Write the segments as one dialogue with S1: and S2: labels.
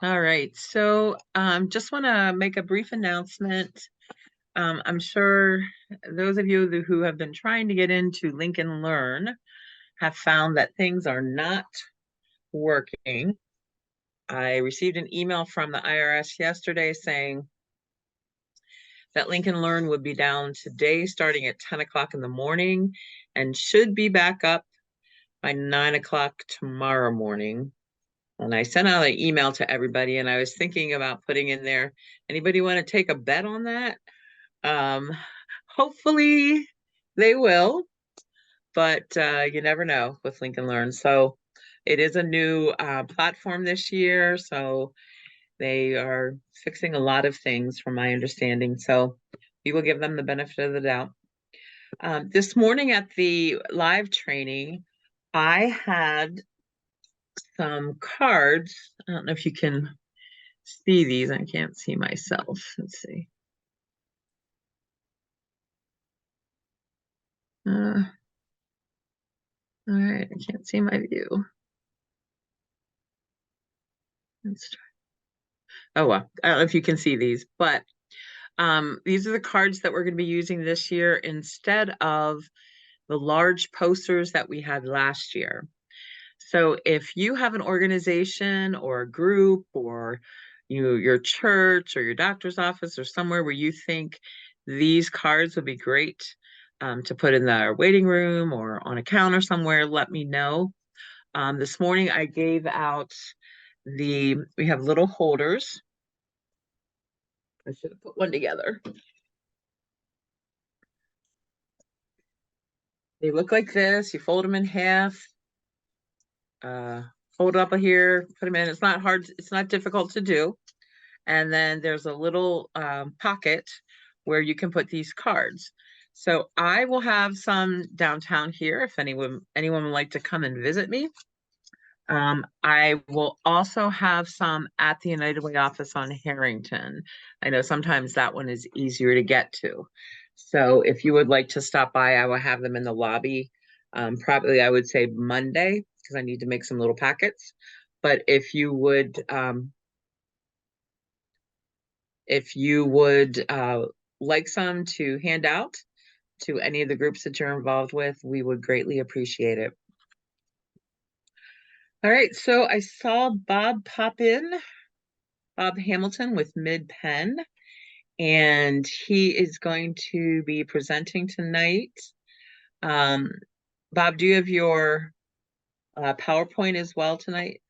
S1: All right, so just want to make a brief announcement. I'm sure those of you who have been trying to get into Lincoln Learn have found that things are not working. I received an email from the IRS yesterday saying that Lincoln Learn would be down today starting at 10 o'clock in the morning and should be back up by 9 o'clock tomorrow morning. And I sent out an email to everybody, and I was thinking about putting in there, anybody want to take a bet on that? Um, Hopefully they will, but you never know with Lincoln Learn. So it is a new platform this year, so they are fixing a lot of things from my understanding. So we will give them the benefit of the doubt. This morning at the live training, I had some cards. I don't know if you can see these. I can't see myself. Let's see. All right, I can't see my view. Let's try. Oh well, I don't know if you can see these, but these are the cards that we're going to be using this year instead of the large posters that we had last year. So if you have an organization or a group or your church or your doctor's office or somewhere where you think these cards would be great to put in the waiting room or on a counter somewhere, let me know. This morning I gave out we have little holders. I should have put one together. They look like this. You fold them in half, fold up here, put them in. It's not hard. It's not difficult to do. And then there's a little pocket where you can put these cards. So I will have some downtown here if anyone would like to come and visit me. I will also have some at the United Way office on Harrington. I know sometimes that one is easier to get to. So if you would like to stop by, I will have them in the lobby. Probably I would say Monday because I need to make some little packets. But if you would like some to hand out to any of the groups that you're involved with, we would greatly appreciate it. All right, so I saw Bob pop in, Bob Hamilton with Mid-Penn, and he is going to be presenting tonight. Bob, do you have your PowerPoint as well tonight?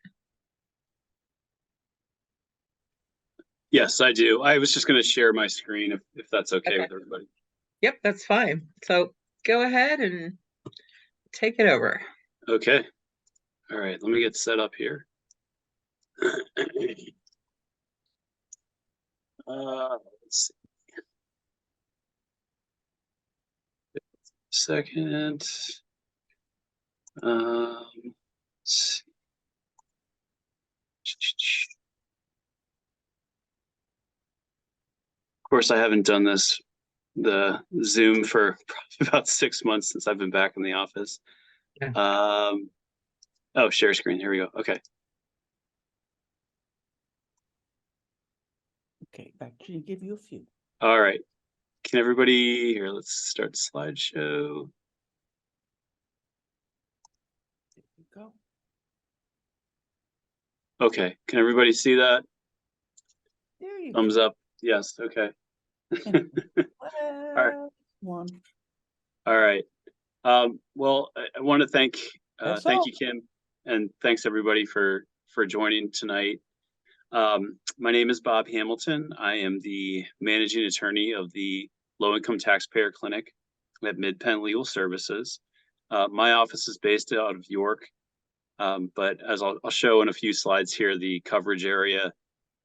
S2: Yes, I do. I was just going to share my screen if that's okay with everybody.
S1: Yep, that's fine. So go ahead and take it over.
S2: Okay. All right, let me get set up here. Let's see. Second. Let's see. Of course, I haven't done the Zoom for probably about 6 months since I've been back in the office. Yeah. Oh, share screen. Here we go. Okay.
S3: Okay, back to give you a few.
S2: All right. Can everybody here? Let's start slideshow.
S3: There you go.
S2: Okay. Can everybody see that?
S3: There you
S2: Thumbs
S3: go.
S2: up. Yes. Okay.
S3: All
S2: right.
S3: One.
S2: All right. Well, I want to thank you, Kim, and thanks everybody for joining tonight. My name is Bob Hamilton. I am the managing attorney of the Low Income Taxpayer Clinic at Mid-Penn Legal Services. My office is based out of York, but as I'll show in a few slides here, the coverage area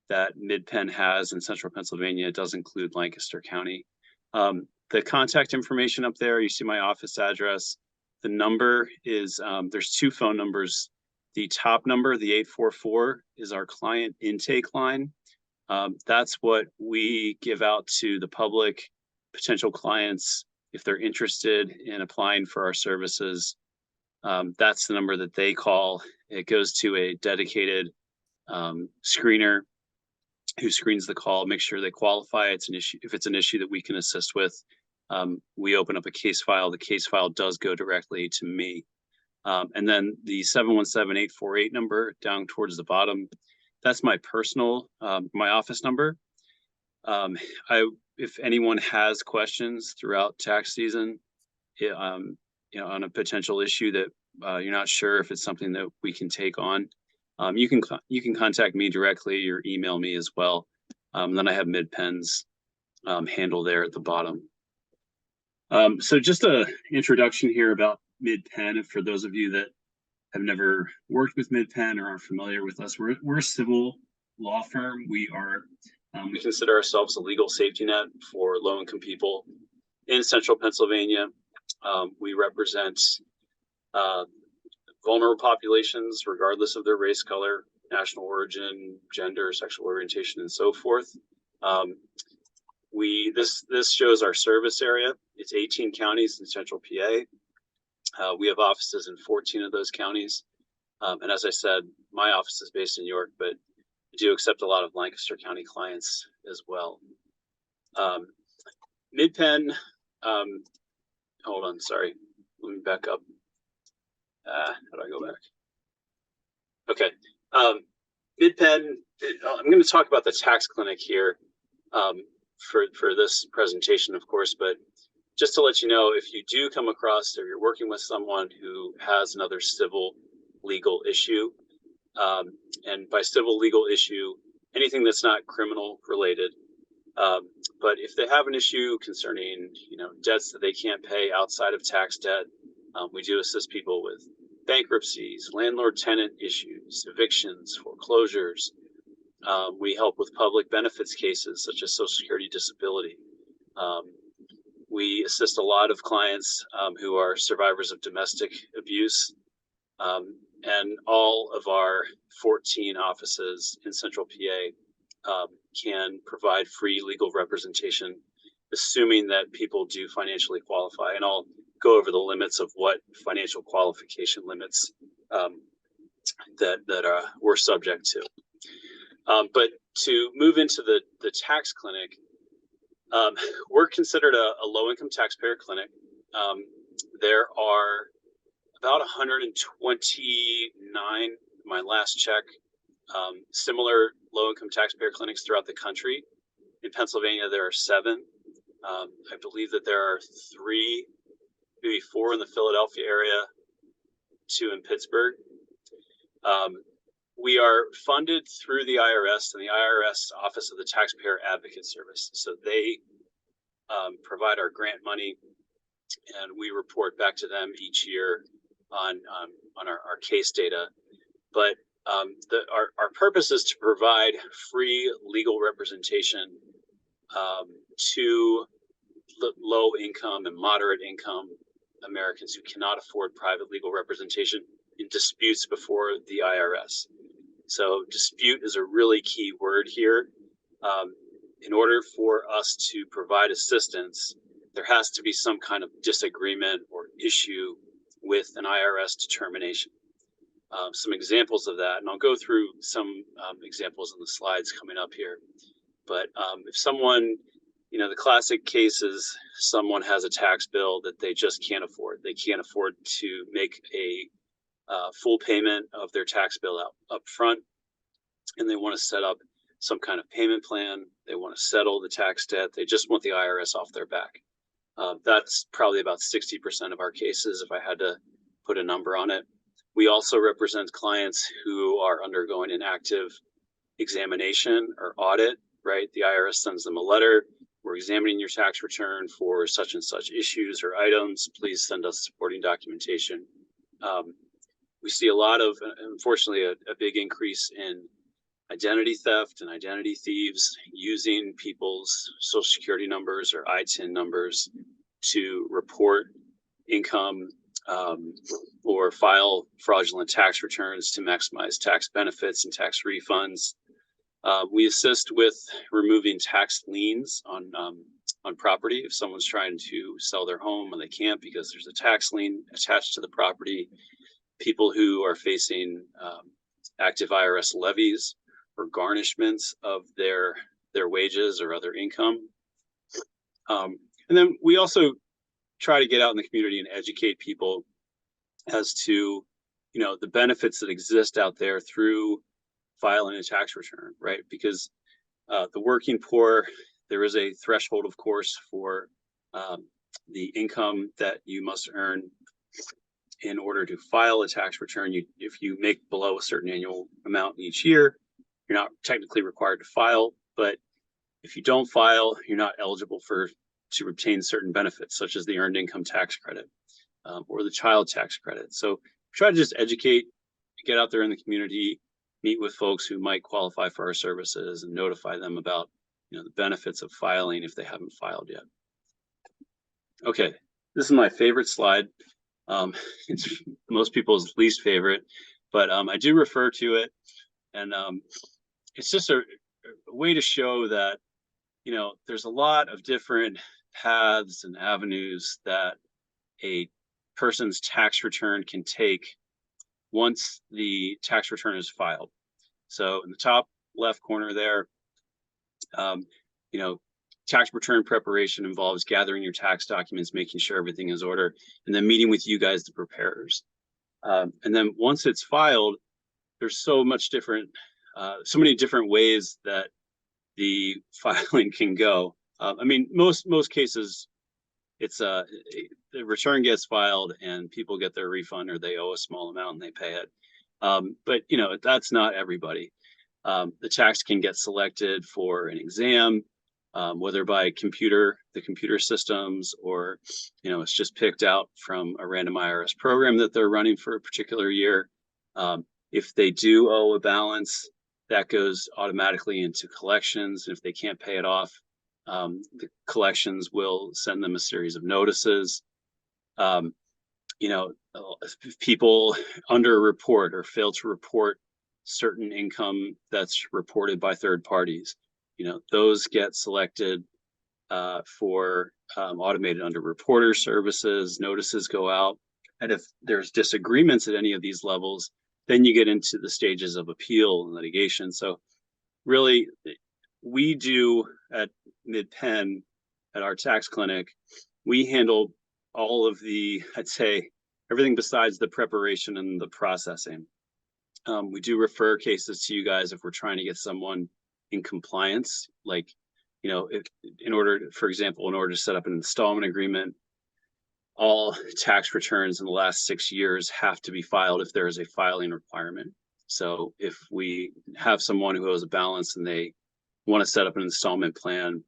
S2: that Mid-Penn has in central Pennsylvania does include Lancaster County. The contact information up there, you see my office address. The number is, there's two phone numbers. The top number, the 844, is our client intake line. That's what we give out to the public, potential clients, if they're interested in applying for our services. That's the number that they call. It goes to a dedicated screener who screens the call, make sure they qualify. It's an issue. If it's an issue that we can assist with, we open up a case file. The case file does go directly to me. And then the 717-848 number down towards the bottom, that's my personal, my office number. If anyone has questions throughout tax season, on a potential issue that you're not sure if it's something that we can take on, you can contact me directly or email me as well. Then I have MidPen's handle there at the bottom. So just a introduction here about MidPen. For those of you that have never worked with MidPen or aren't familiar with us, we're a civil law firm. We consider ourselves a legal safety net for low-income people in central Pennsylvania. We represent vulnerable populations, regardless of their race, color, national origin, gender, sexual orientation, and so forth. This shows our service area. It's 18 counties in central PA. We have offices in 14 of those counties. And as I said, my office is based in York, but we do accept a lot of Lancaster County clients as well. MidPen, hold on, sorry. Let me back up. How do I go back? Okay. MidPen, I'm going to talk about the tax clinic here for this presentation, of course, but just to let you know, if you do come across or you're working with someone who has another civil legal issue, and by civil legal issue, anything that's not criminal related, but if they have an issue concerning, debts that they can't pay outside of tax debt, we do assist people with bankruptcies, landlord-tenant issues, evictions, foreclosures. We help with public benefits cases such as Social Security disability. We assist a lot of clients who are survivors of domestic abuse. And all of our 14 offices in central PA can provide free legal representation, assuming that people do financially qualify. And I'll go over the limits of what financial qualification limits that we're subject to. But to move into the tax clinic, we're considered a low-income taxpayer clinic. There are about 129, my last check, similar low-income taxpayer clinics throughout the country. In Pennsylvania, there are 7. I believe that there are 3, maybe 4 in the Philadelphia area, 2 in Pittsburgh. We are funded through the IRS and the IRS Office of the Taxpayer Advocate Service. So they provide our grant money, and we report back to them each year on our case data. But our purpose is to provide free legal representation to low income and moderate income Americans who cannot afford private legal representation in disputes before the IRS. So dispute is a really key word here. In order for us to provide assistance, there has to be some kind of disagreement or issue with an IRS determination. Some examples of that, and I'll go through some examples in the slides coming up here. But if someone, the classic case is someone has a tax bill that they just can't afford. They can't afford to make a full payment of their tax bill up front, and they want to set up some kind of payment plan. They want to settle the tax debt. They just want the IRS off their back. That's probably about 60% of our cases, if I had to put a number on it. We also represent clients who are undergoing an active examination or audit, right? The IRS sends them a letter. We're examining your tax return for such and such issues or items. Please send us supporting documentation. We see a lot of, unfortunately, a big increase in identity theft and identity thieves using people's Social Security numbers or ITIN numbers to report income or file fraudulent tax returns to maximize tax benefits and tax refunds. We assist with removing tax liens on property. If someone's trying to sell their home and they can't because there's a tax lien attached to the property, people who are facing active IRS levies, or garnishments of their wages or other income. And then we also try to get out in the community and educate people as to, the benefits that exist out there through filing a tax return, right? Because the working poor, there is a threshold, of course, for the income that you must earn in order to file a tax return. If you make below a certain annual amount each year, you're not technically required to file, but if you don't file, you're not eligible to obtain certain benefits, such as the earned income tax credit or the child tax credit. So try to just educate, get out there in the community, meet with folks who might qualify for our services, and notify them about the benefits of filing if they haven't filed yet. Okay, this is my favorite slide. It's most people's least favorite, but I do refer to it, and it's just a way to show that there's a lot of different paths and avenues that a person's tax return can take once the tax return is filed. So in the top left corner there, tax return preparation involves gathering your tax documents, making sure everything is in order, and then meeting with you guys, the preparers. And then once it's filed, there's so many different ways that the filing can go. Most cases, it's the return gets filed and people get their refund, or they owe a small amount and they pay it. But that's not everybody. The tax can get selected for an exam, whether by the computer systems, or it's just picked out from a random IRS program that they're running for a particular year. If they do owe a balance, that goes automatically into collections. If they can't pay it off, the collections will send them a series of notices. If people underreport or fail to report certain income that's reported by third parties, those get selected for automated underreporter services. Notices go out, and if there's disagreements at any of these levels, then you get into the stages of appeal and litigation. So really, we do at Mid-Penn, at our tax clinic, we handle all of the, I'd say, everything besides the preparation and the processing. We do refer cases to you guys if we're trying to get someone in compliance, like, for example, in order to set up an installment agreement, all tax returns in the last 6 years have to be filed if there is a filing requirement. So if we have someone who owes a balance and they want to set up an installment plan,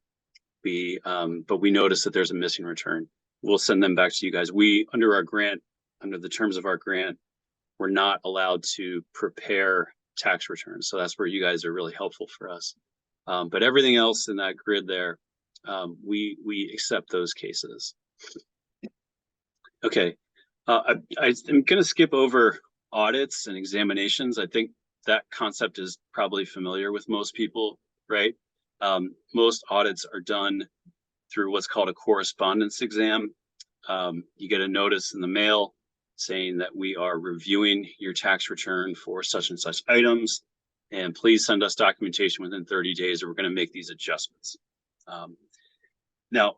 S2: but we notice that there's a missing return, we'll send them back to you guys. Under the terms of our grant, we're not allowed to prepare tax returns. So that's where you guys are really helpful for us. But everything else in that grid there, we accept those cases. Okay, I'm going to skip over audits and examinations. I think that concept is probably familiar with most people, right? Most audits are done through what's called a correspondence exam. You get a notice in the mail saying that we are reviewing your tax return for such and such items, and please send us documentation within 30 days or we're going to make these adjustments. Now,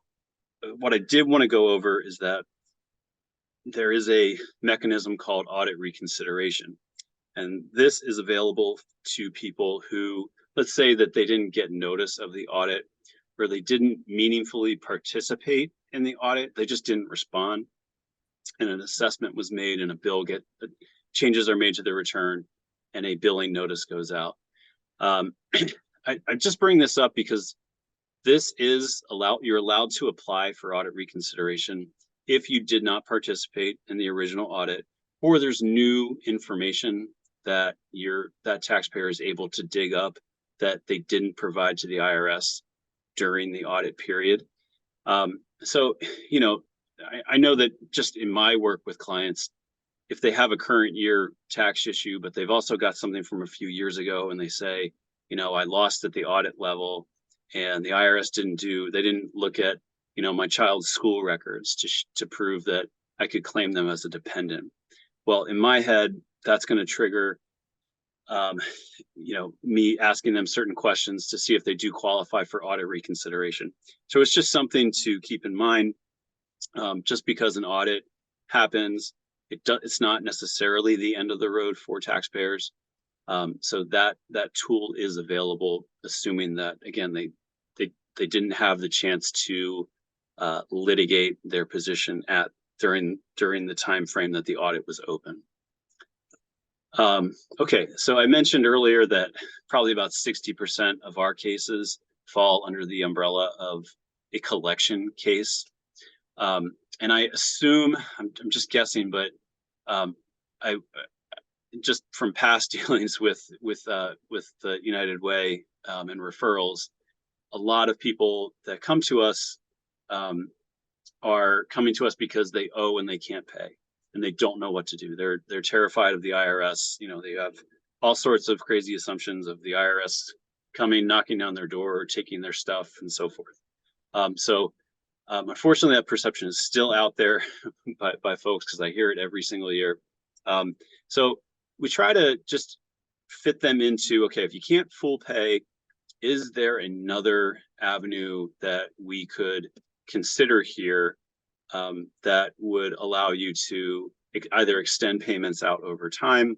S2: what I did want to go over is that there is a mechanism called audit reconsideration. And this is available to people who, let's say that they didn't get notice of the audit, or they didn't meaningfully participate in the audit, they just didn't respond, and an assessment was made and changes are made to their return and a billing notice goes out. I just bring this up because this is you're allowed to apply for audit reconsideration if you did not participate in the original audit, or there's new information that that taxpayer is able to dig up that they didn't provide to the IRS during the audit period. So, I know that just in my work with clients, if they have a current year tax issue, but they've also got something from a few years ago, and they say, I lost at the audit level, and the IRS didn't look at, my child's school records to prove that I could claim them as a dependent. Well, in my head, that's going to trigger me asking them certain questions to see if they do qualify for audit reconsideration. So it's just something to keep in mind. Just because an audit happens, it's not necessarily the end of the road for taxpayers. So that tool is available, assuming that, again, they didn't have the chance to litigate their position during the time frame that the audit was open. Okay, so I mentioned earlier that probably about 60% of our cases fall under the umbrella of a collection case. And I assume, I'm just guessing, but I just from past dealings with the United Way and referrals, a lot of people that come to us are coming to us because they owe and they can't pay, and they don't know what to do. They're terrified of the IRS. They have all sorts of crazy assumptions of the IRS coming, knocking down their door, or taking their stuff, and so forth. Unfortunately, that perception is still out there by folks, because I hear it every single year. So we try to just fit them into, okay, if you can't full pay, is there another avenue that we could consider here that would allow you to either extend payments out over time,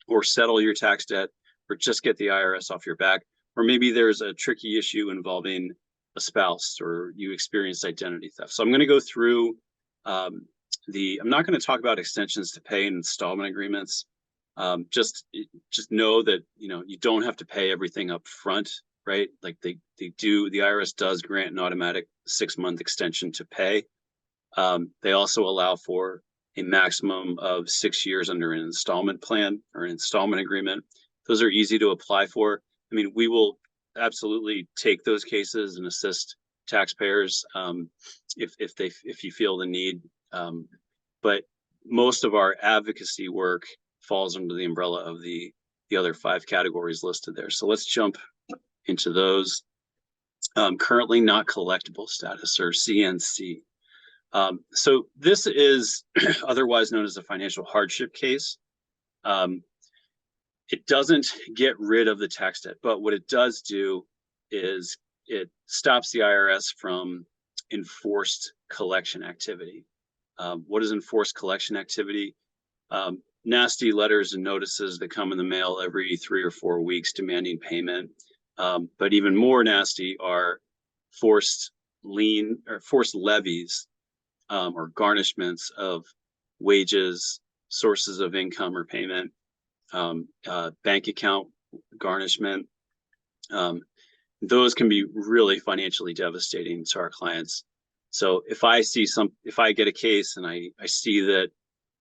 S2: or settle your tax debt, or just get the IRS off your back? Or maybe there's a tricky issue involving a spouse, or you experienced identity theft. So I'm going to go through I'm not going to talk about extensions to pay and installment agreements. Just know that you don't have to pay everything up front, right? Like the IRS does grant an automatic 6-month extension to pay. They also allow for a maximum of 6 years under an installment plan or an installment agreement. Those are easy to apply for. I mean, we will absolutely take those cases and assist taxpayers if you feel the need. But most of our advocacy work falls under the umbrella of the other 5 categories listed there. So let's jump into those. Currently not collectible status, or CNC. So this is otherwise known as a financial hardship case. It doesn't get rid of the tax debt, but what it does do is it stops the IRS from enforced collection activity. What is enforced collection activity? Nasty letters and notices that come in the mail every 3 or 4 weeks demanding payment. But even more nasty are forced levies or garnishments of wages, sources of income or payment, bank account garnishment. Those can be really financially devastating to our clients. So if I get a case and I see that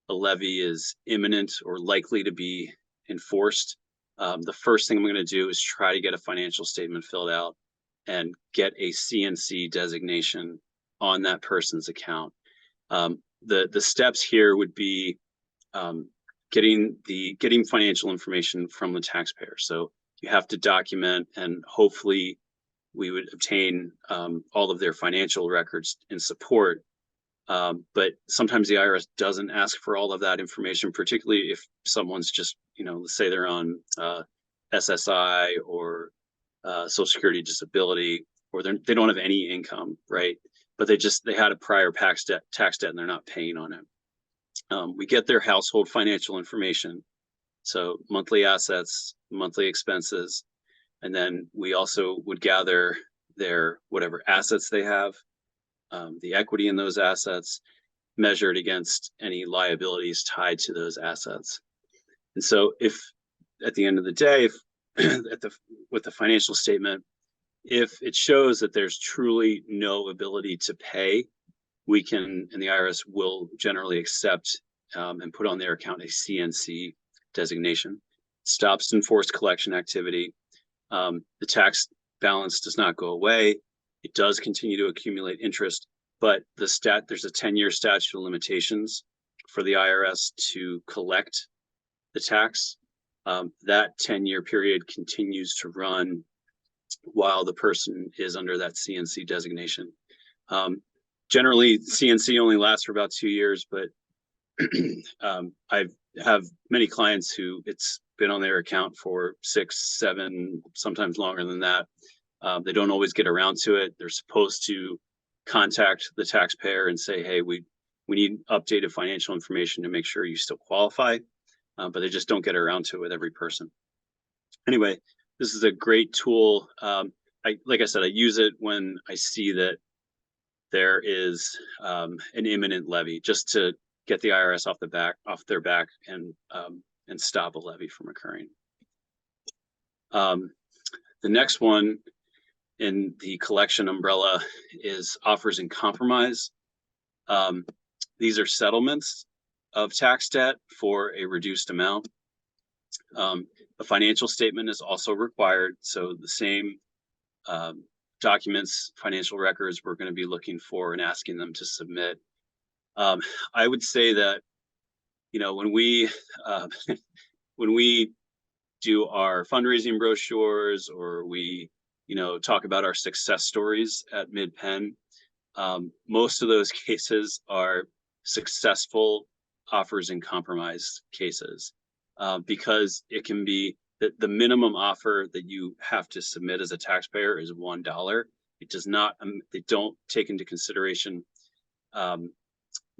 S2: a levy is imminent or likely to be enforced, the first thing I'm going to do is try to get a financial statement filled out and get a CNC designation on that person's account. The steps here would be getting financial information from the taxpayer. So you have to document, and hopefully we would obtain all of their financial records in support. But sometimes the IRS doesn't ask for all of that information, particularly if someone's just, let's say they're on SSI or Social Security disability, or they don't have any income, right? But they had a prior tax debt and they're not paying on it. We get their household financial information, so monthly assets, monthly expenses, and then we also would gather their whatever assets they have, the equity in those assets, measured against any liabilities tied to those assets. And so if at the end of the day, with the financial statement, if it shows that there's truly no ability to pay, we can, and the IRS will generally accept and put on their account a CNC designation. Stops enforced collection activity. The tax balance does not go away. It does continue to accumulate interest, but there's a 10-year statute of limitations for the IRS to collect the tax. That 10-year period continues to run while the person is under that CNC designation. Generally, CNC only lasts for about 2 years, but I have many clients who it's been on their account for 6, 7, sometimes longer than that. They don't always get around to it. They're supposed to contact the taxpayer and say, hey, we need updated financial information to make sure you still qualify, but they just don't get around to it with every person. Anyway, this is a great tool. Like I said, I use it when I see that there is an imminent levy, just to get the IRS off their back, and stop a levy from occurring. The next one in the collection umbrella is offers in compromise. These are settlements of tax debt for a reduced amount. A financial statement is also required, so the same documents, financial records, we're going to be looking for and asking them to submit. I would say that, when we when we do our fundraising brochures, or we talk about our success stories at Mid-Penn, most of those cases are successful offers in compromise cases, because it can be that the minimum offer that you have to submit as a taxpayer is $1. It does not, they don't take into consideration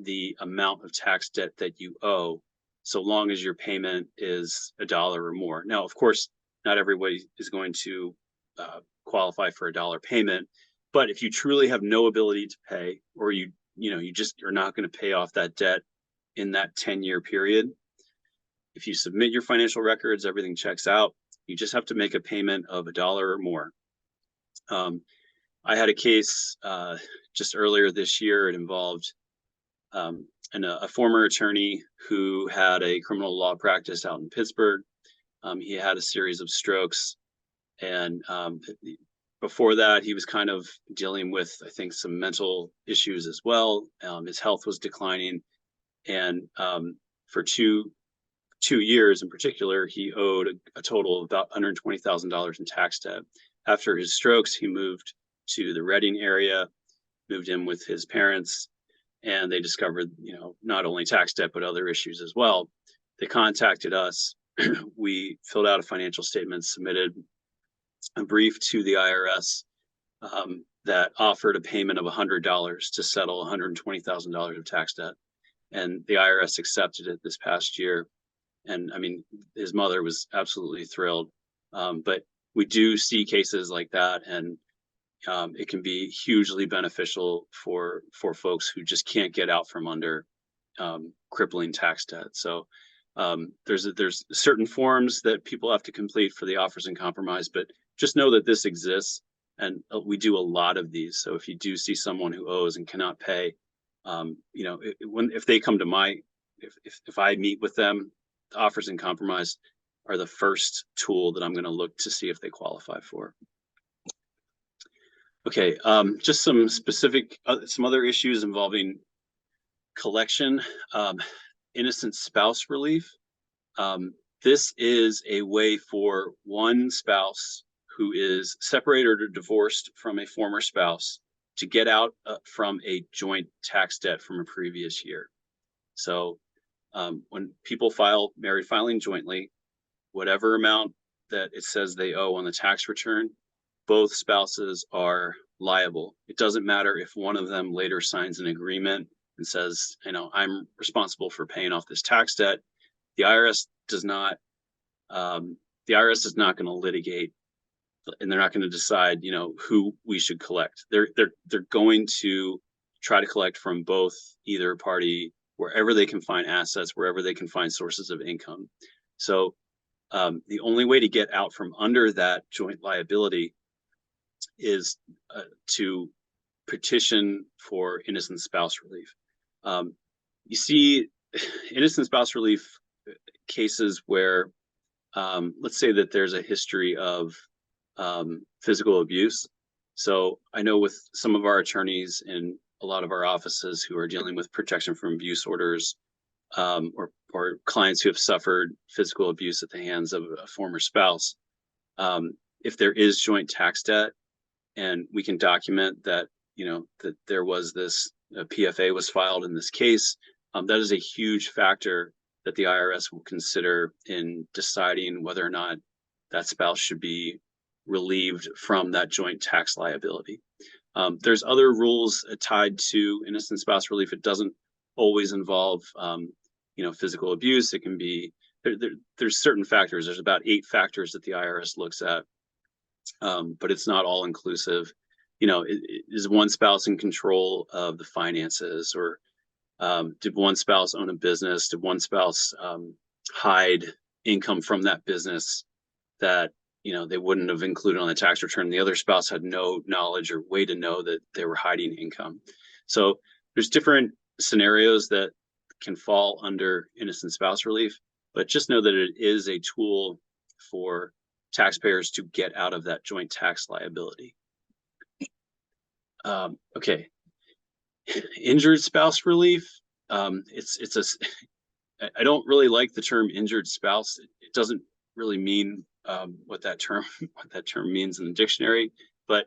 S2: the amount of tax debt that you owe, so long as your payment is $1 or more. Now, of course, not everybody is going to qualify for a $1 payment, but if you truly have no ability to pay, or you just are not going to pay off that debt in that 10-year period, if you submit your financial records, everything checks out, you just have to make a payment of $1 or more. I had a case just earlier this year. It involved a former attorney who had a criminal law practice out in Pittsburgh. He had a series of strokes, and before that, he was kind of dealing with, I think, some mental issues as well. His health was declining, and for two years in particular, he owed a total of about $120,000 in tax debt. After his strokes, he moved to the Reading area, moved in with his parents, and they discovered, not only tax debt, but other issues as well. They contacted us. We filled out a financial statement, submitted a brief to the IRS that offered a payment of $100 to settle $120,000 of tax debt. And the IRS accepted it this past year. And I mean, his mother was absolutely thrilled. But we do see cases like that, and it can be hugely beneficial for folks who just can't get out from under crippling tax debt. So there's certain forms that people have to complete for the offers in compromise, but just know that this exists, and we do a lot of these. So if you do see someone who owes and cannot pay, if they come to if I meet with them, the offers in compromise are the first tool that I'm going to look to see if they qualify for. Okay, just some specific, some other issues involving collection. Innocent spouse relief. This is a way for one spouse who is separated or divorced from a former spouse to get out from a joint tax debt from a previous year. So when people file married filing jointly, whatever amount that it says they owe on the tax return, both spouses are liable. It doesn't matter if one of them later signs an agreement and says, I'm responsible for paying off this tax debt. The IRS is not going to litigate, and they're not going to decide, who we should collect. They're going to try to collect from both, either party, wherever they can find assets, wherever they can find sources of income. So the only way to get out from under that joint liability is to petition for innocent spouse relief. You see innocent spouse relief cases where, let's say that there's a history of physical abuse. So I know with some of our attorneys in a lot of our offices who are dealing with protection from abuse orders, or clients who have suffered physical abuse at the hands of a former spouse, if there is joint tax debt, and we can document that, that there was this PFA was filed in this case, that is a huge factor that the IRS will consider in deciding whether or not that spouse should be relieved from that joint tax liability. There's other rules tied to innocent spouse relief. It doesn't always involve, physical abuse. It can be, there's certain factors. There's about 8 factors that the IRS looks at, but it's not all inclusive. Is one spouse in control of the finances, or did one spouse own a business? Did one spouse hide income from that business that they wouldn't have included on the tax return? The other spouse had no knowledge or way to know that they were hiding income. So there's different scenarios that can fall under innocent spouse relief, but just know that it is a tool for taxpayers to get out of that joint tax liability. Okay. Injured spouse relief. I don't really like the term injured spouse. It doesn't really mean what that term means in the dictionary, but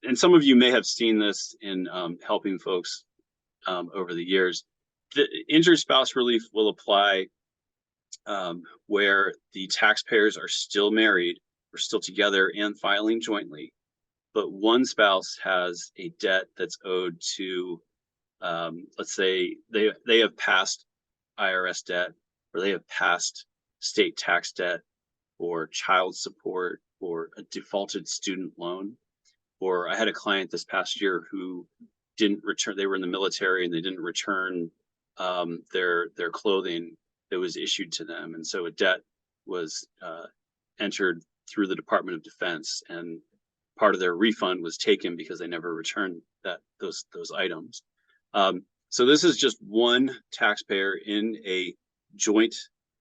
S2: and some of you may have seen this in helping folks over the years. The injured spouse relief will apply where the taxpayers are still married or still together and filing jointly, but one spouse has a debt that's owed to, let's say they have passed IRS debt, or they have passed state tax debt, or child support, or a defaulted student loan. Or I had a client this past year who didn't return. They were in the military and they didn't return their clothing that was issued to them, and so a debt was entered through the Department of Defense, and part of their refund was taken because they never returned those items. So this is just one taxpayer in a joint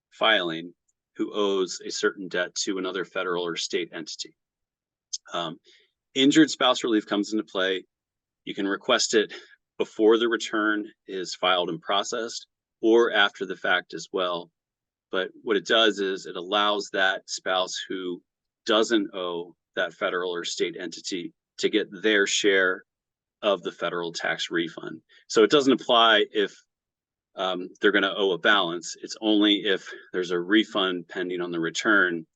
S2: filing who owes a certain debt to another federal or state entity. Injured spouse relief comes into play. You can request it before the return is filed and processed, or after the fact as well. But what it does is it allows that spouse who doesn't owe that federal or state entity to get their share of the federal tax refund. So it doesn't apply if they're going to owe a balance. It's only if there's a refund pending on the return,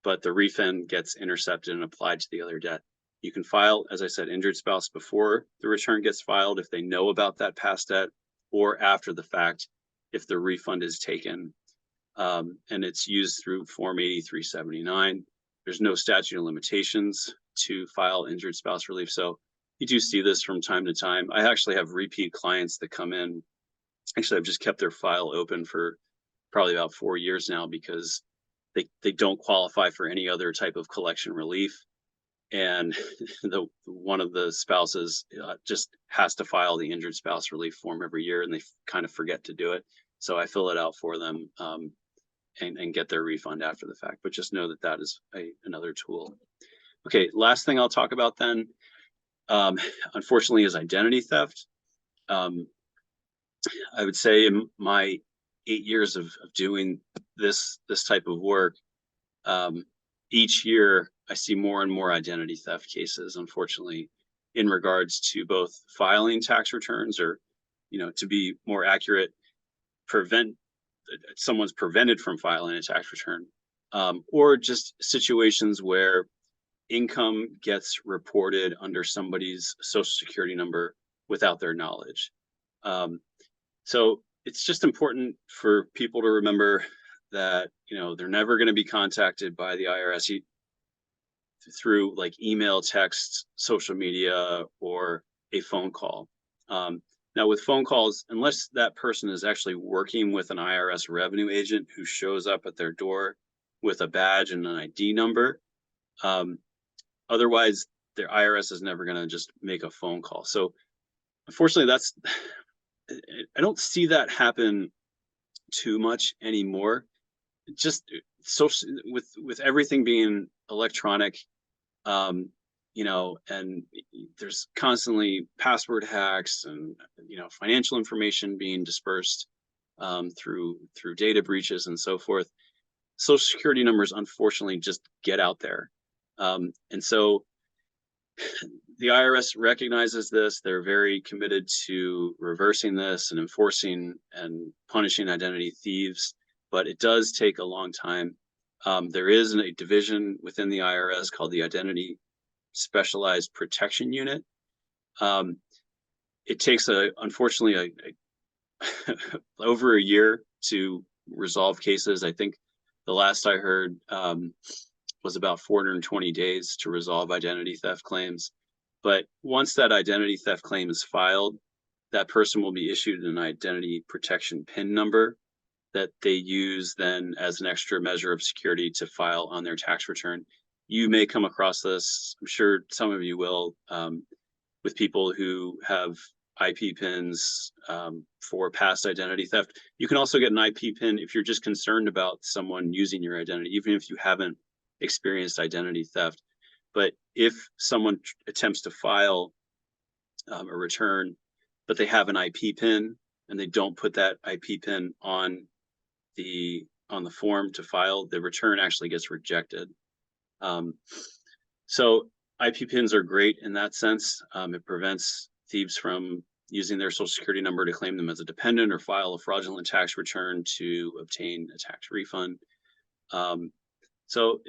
S2: but the refund gets intercepted and applied to the other debt. You can file, as I said, injured spouse before the return gets filed if they know about that past debt, or after the fact if the refund is taken. And it's used through Form 8379. There's no statute of limitations to file injured spouse relief. So you do see this from time to time. I actually have repeat clients that come in. Actually, I've just kept their file open for probably about 4 years now because they don't qualify for any other type of collection relief. And one of the spouses just has to file the injured spouse relief form every year, and they kind of forget to do it. So I fill it out for them and get their refund after the fact. But just know that that is another tool. Okay, last thing I'll talk about then, unfortunately, is identity theft. I would say in my 8 years of doing this type of work, each year I see more and more identity theft cases, unfortunately, in regards to both filing tax returns, or, to be more accurate, someone's prevented from filing a tax return, or just situations where income gets reported under somebody's social security number without their knowledge. So it's just important for people to remember that, they're never going to be contacted by the IRS through like email, text, social media, or a phone call. Now with phone calls, unless that person is actually working with an IRS revenue agent who shows up at their door with a badge and an ID number, otherwise their IRS is never going to just make a phone call. So unfortunately, I don't see that happen too much anymore. Just social, with everything being electronic, and there's constantly password hacks and financial information being dispersed through data breaches and so forth. Social security numbers unfortunately just get out there, and so the IRS recognizes this. They're very committed to reversing this and enforcing and punishing identity thieves, but it does take a long time. There is a division within the IRS called the Identity Specialized Protection Unit. It takes unfortunately over a year to resolve cases. I think the last I heard was about 420 days to resolve identity theft claims. But once that identity theft claim is filed, that person will be issued an identity protection PIN number that they use then as an extra measure of security to file on their tax return. You may come across this, I'm sure some of you will, with people who have IP pins for past identity theft. You can also get an IP pin if you're just concerned about someone using your identity, even if you haven't experienced identity theft. But if someone attempts to file a return, but they have an IP pin and they don't put that IP pin on the form to file, the return actually gets rejected. So IP pins are great in that sense. It prevents thieves from using their social security number to claim them as a dependent or file a fraudulent tax return to obtain a tax refund. So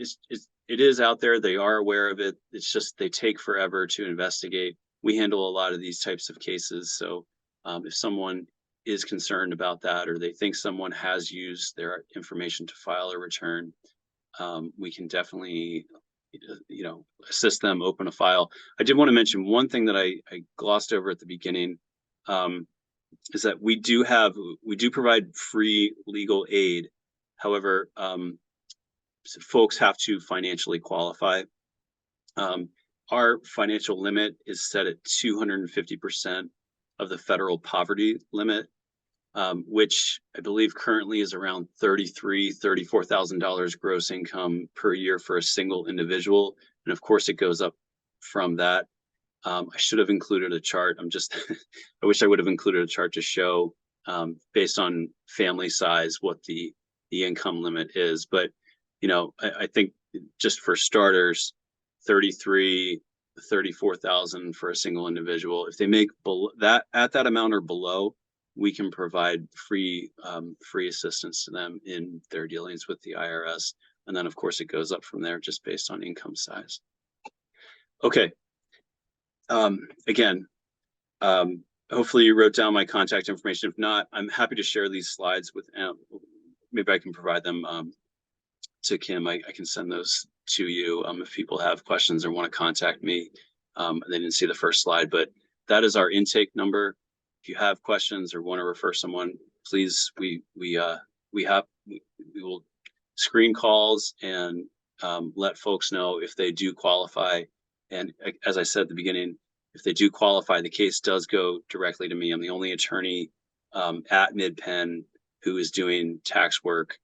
S2: it is out there. They are aware of it. It's just they take forever to investigate. We handle a lot of these types of cases. So if someone is concerned about that, or they think someone has used their information to file a return, we can definitely, assist them open a file. I did want to mention one thing that I glossed over at the beginning, is that we do provide free legal aid. However, folks have to financially qualify. Our financial limit is set at 250% of the federal poverty limit, which I believe currently is around $34,000 gross income per year for a single individual. And of course, it goes up from that. I should have included a chart. I wish I would have included a chart to show, based on family size, what the income limit is. But I think just for starters, 34,000 for a single individual. If they make that at that amount or below, we can provide free assistance to them in their dealings with the IRS. And then of course it goes up from there just based on income size. Okay. Again, hopefully you wrote down my contact information. If not, I'm happy to share these slides with, maybe I can provide them to Kim. I can send those to you if people have questions or want to contact me. They didn't see the first slide, but that is our intake number. If you have questions or want to refer someone, please, we will screen calls and let folks know if they do qualify. And as I said at the beginning, if they do qualify, the case does go directly to me. I'm the only attorney at MidPenn who is doing tax work.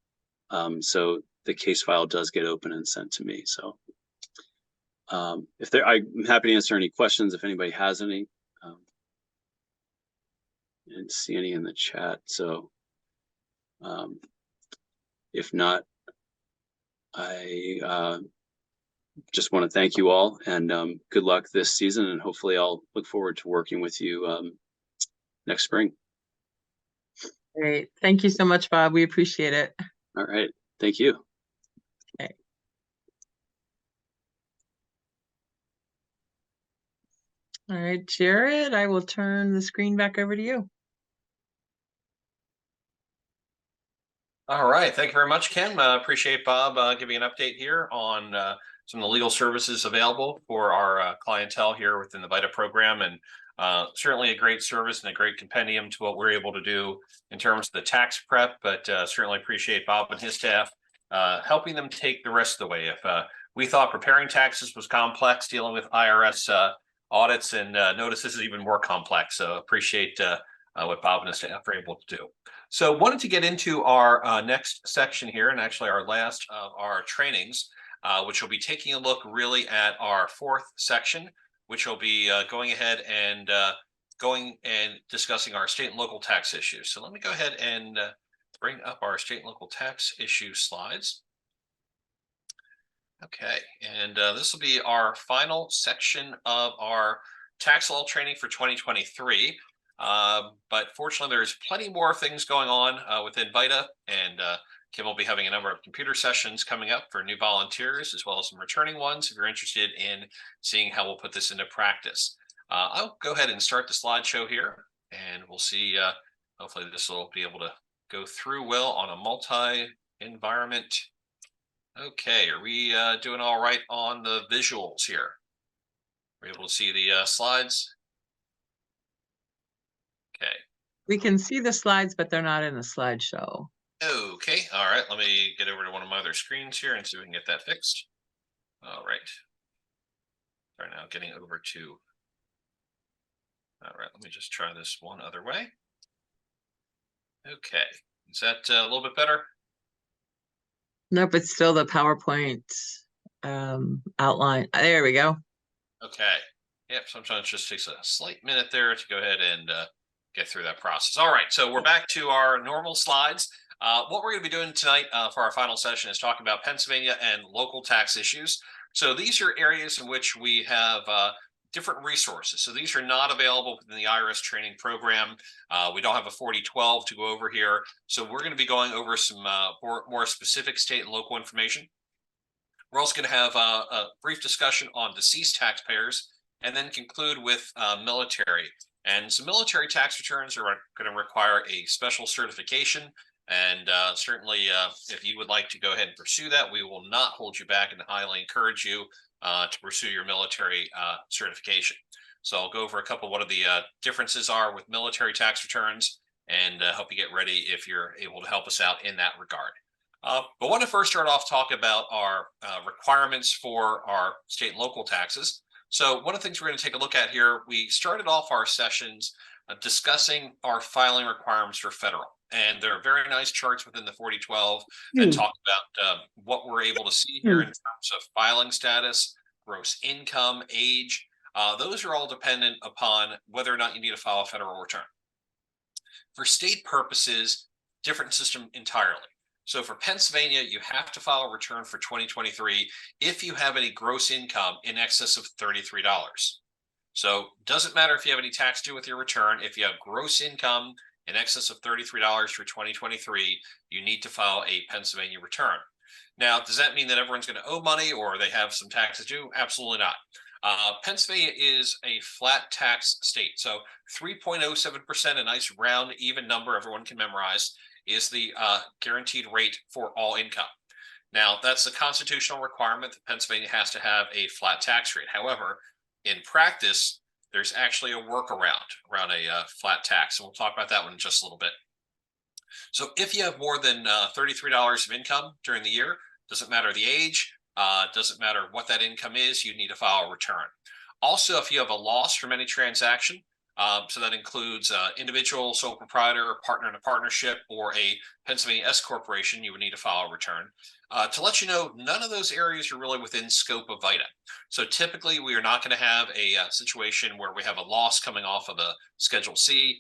S2: So the case file does get open and sent to me. So I'm happy to answer any questions if anybody has any. I didn't see any in the chat. So if not, I just want to thank you all and good luck this season. And hopefully I'll look forward to working with you next spring.
S1: Great. Thank you so much, Bob. We appreciate it.
S2: All right. Thank you.
S1: Okay. All right, Jared, I will turn the screen back over to you.
S4: All right. Thank you very much, Kim. Appreciate Bob giving an update here on some of the legal services available for our clientele here within the VITA program. And certainly a great service and a great compendium to what we're able to do in terms of the tax prep, but certainly appreciate Bob and his staff helping them take the rest of the way. If we thought preparing taxes was complex, dealing with IRS audits and notices is even more complex. So appreciate what Bob and his staff are able to do. So wanted to get into our next section here, and actually our last of our trainings, which will be taking a look really at our fourth section, which will be going ahead and discussing our state and local tax issues. So let me go ahead and bring up our state and local tax issue slides. Okay, and this will be our final section of our tax law training for 2023. But fortunately, there's plenty more things going on within VITA, and Kim will be having a number of computer sessions coming up for new volunteers, as well as some returning ones if you're interested in seeing how we'll put this into practice. I'll go ahead and start the slideshow here, and we'll see. Hopefully, this will be able to go through well on a multi-environment. Okay, are we doing all right on the visuals here? We're able to see the slides? Okay.
S1: We can see the slides, but they're not in the slideshow.
S4: Okay, all right. Let me get over to one of my other screens here and see if we can get that fixed. All right. All right, now getting over to. All right, let me just try this one other way. Okay, is that a little bit better?
S1: Nope, it's still the PowerPoint outline. There we go.
S4: Okay. Yep, sometimes it just takes a slight minute there to go ahead and get through that process. All right, so we're back to our normal slides. What we're going to be doing tonight for our final session is talking about Pennsylvania and local tax issues. So these are areas in which we have different resources. So these are not available within the IRS training program. We don't have a 4012 to go over here. So we're going to be going over some more specific state and local information. We're also going to have a brief discussion on deceased taxpayers and then conclude with military. And so military tax returns are going to require a special certification. And certainly, if you would like to go ahead and pursue that, we will not hold you back and highly encourage you to pursue your military certification. So I'll go over a couple of what the differences are with military tax returns and help you get ready if you're able to help us out in that regard. But I want to first start off talking about our requirements for our state and local taxes. So one of the things we're going to take a look at here, we started off our sessions discussing our filing requirements for federal. And there are very nice charts within the 4012 that talk about what we're able to see here in terms of filing status, gross income, age. Those are all dependent upon whether or not you need to file a federal return. For state purposes, different system entirely. So for Pennsylvania, you have to file a return for 2023 if you have any gross income in excess of $33. So doesn't matter if you have any tax due with your return. If you have gross income in excess of $33 for 2023, you need to file a Pennsylvania return. Now, does that mean that everyone's going to owe money or they have some taxes due? Absolutely not. Pennsylvania is a flat tax state. So 3.07%, a nice round, even number everyone can memorize, is the guaranteed rate for all income. Now, that's a constitutional requirement that Pennsylvania has to have a flat tax rate. However, in practice, there's actually a workaround around a flat tax. And we'll talk about that one in just a little bit. So if you have more than $33 of income during the year, doesn't matter the age, doesn't matter what that income is, you need to file a return. Also, if you have a loss from any transaction, so that includes individual, sole proprietor, partner in a partnership, or a Pennsylvania S corporation, you would need to file a return. To let you know, none of those areas are really within scope of VITA. So typically, we are not going to have a situation where we have a loss coming off of a Schedule C.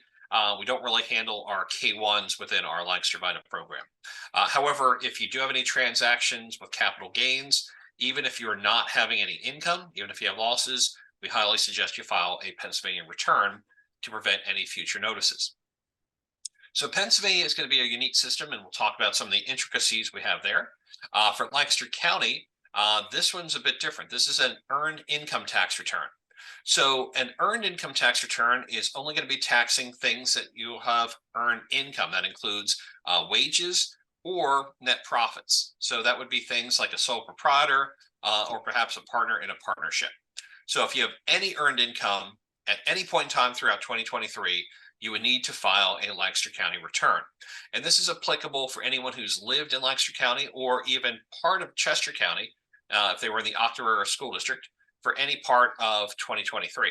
S4: We don't really handle our K1s within our Lancaster VITA program. However, if you do have any transactions with capital gains, even if you're not having any income, even if you have losses, we highly suggest you file a Pennsylvania return to prevent any future notices. So Pennsylvania is going to be a unique system, and we'll talk about some of the intricacies we have there. For Lancaster County, this one's a bit different. This is an earned income tax return. So an earned income tax return is only going to be taxing things that you have earned income. That includes wages or net profits. So that would be things like a sole proprietor or perhaps a partner in a partnership. So if you have any earned income at any point in time throughout 2023, you would need to file a Lancaster County return. And this is applicable for anyone who's lived in Lancaster County or even part of Chester County, if they were in the Octorara School District, for any part of 2023.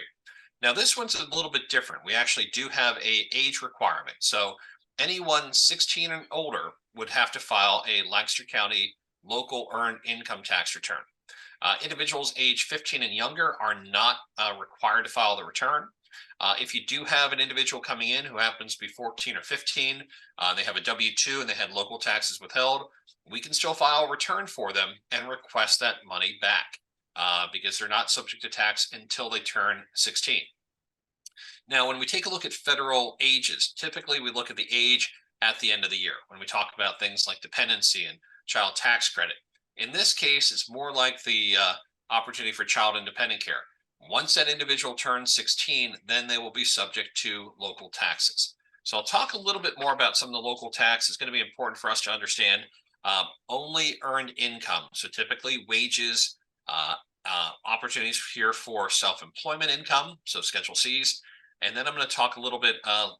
S4: Now, this one's a little bit different. We actually do have an age requirement. So anyone 16 and older would have to file a Lancaster County local earned income tax return. Individuals age 15 and younger are not required to file the return. If you do have an individual coming in who happens to be 14 or 15, they have a W-2 and they had local taxes withheld, we can still file a return for them and request that money back because they're not subject to tax until they turn 16. Now, when we take a look at federal ages, typically we look at the age at the end of the year when we talk about things like dependency and child tax credit. In this case, it's more like the opportunity for child independent care. Once that individual turns 16, then they will be subject to local taxes. So I'll talk a little bit more about some of the local tax. It's going to be important for us to understand only earned income. So typically wages, opportunities here for self-employment income, so Schedule Cs. And then I'm going to talk a little bit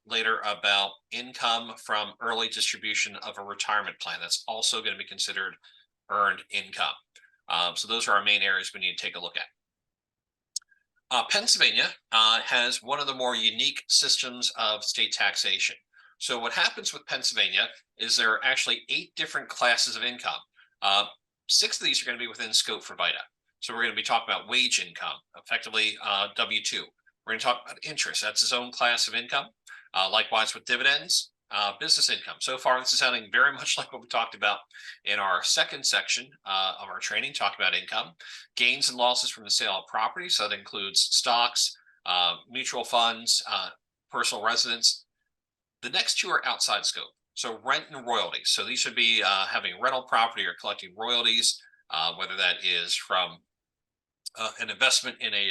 S4: later about income from early distribution of a retirement plan. That's also going to be considered earned income. So those are our main areas we need to take a look at. Pennsylvania has one of the more unique systems of state taxation. So what happens with Pennsylvania is there are actually 8 different classes of income. 6 of these are going to be within scope for VITA. So we're going to be talking about wage income, effectively W-2. We're going to talk about interest. That's its own class of income. Likewise with dividends, business income. So far, this is sounding very much like what we talked about in our second section of our training, talk about income. Gains and losses from the sale of property. So that includes stocks, mutual funds, personal residence. The next 2 are outside scope. So rent and royalties. So these should be having rental property or collecting royalties, whether that is from an investment in a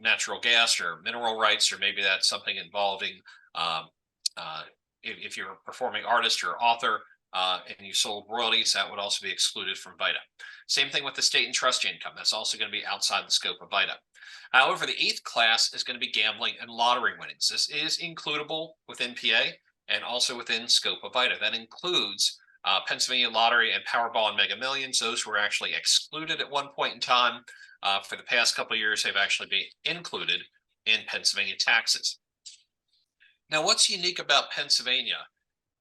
S4: natural gas or mineral rights, or maybe that's something involving if you're a performing artist or author and you sold royalties, that would also be excluded from VITA. Same thing with the state and trust income. That's also going to be outside the scope of VITA. However, the 8th class is going to be gambling and lottery winnings. This is includable within PA and also within scope of VITA. That includes Pennsylvania Lottery and Powerball and Mega Millions. Those were actually excluded at one point in time. For the past couple of years, they've actually been included in Pennsylvania taxes. Now, what's unique about Pennsylvania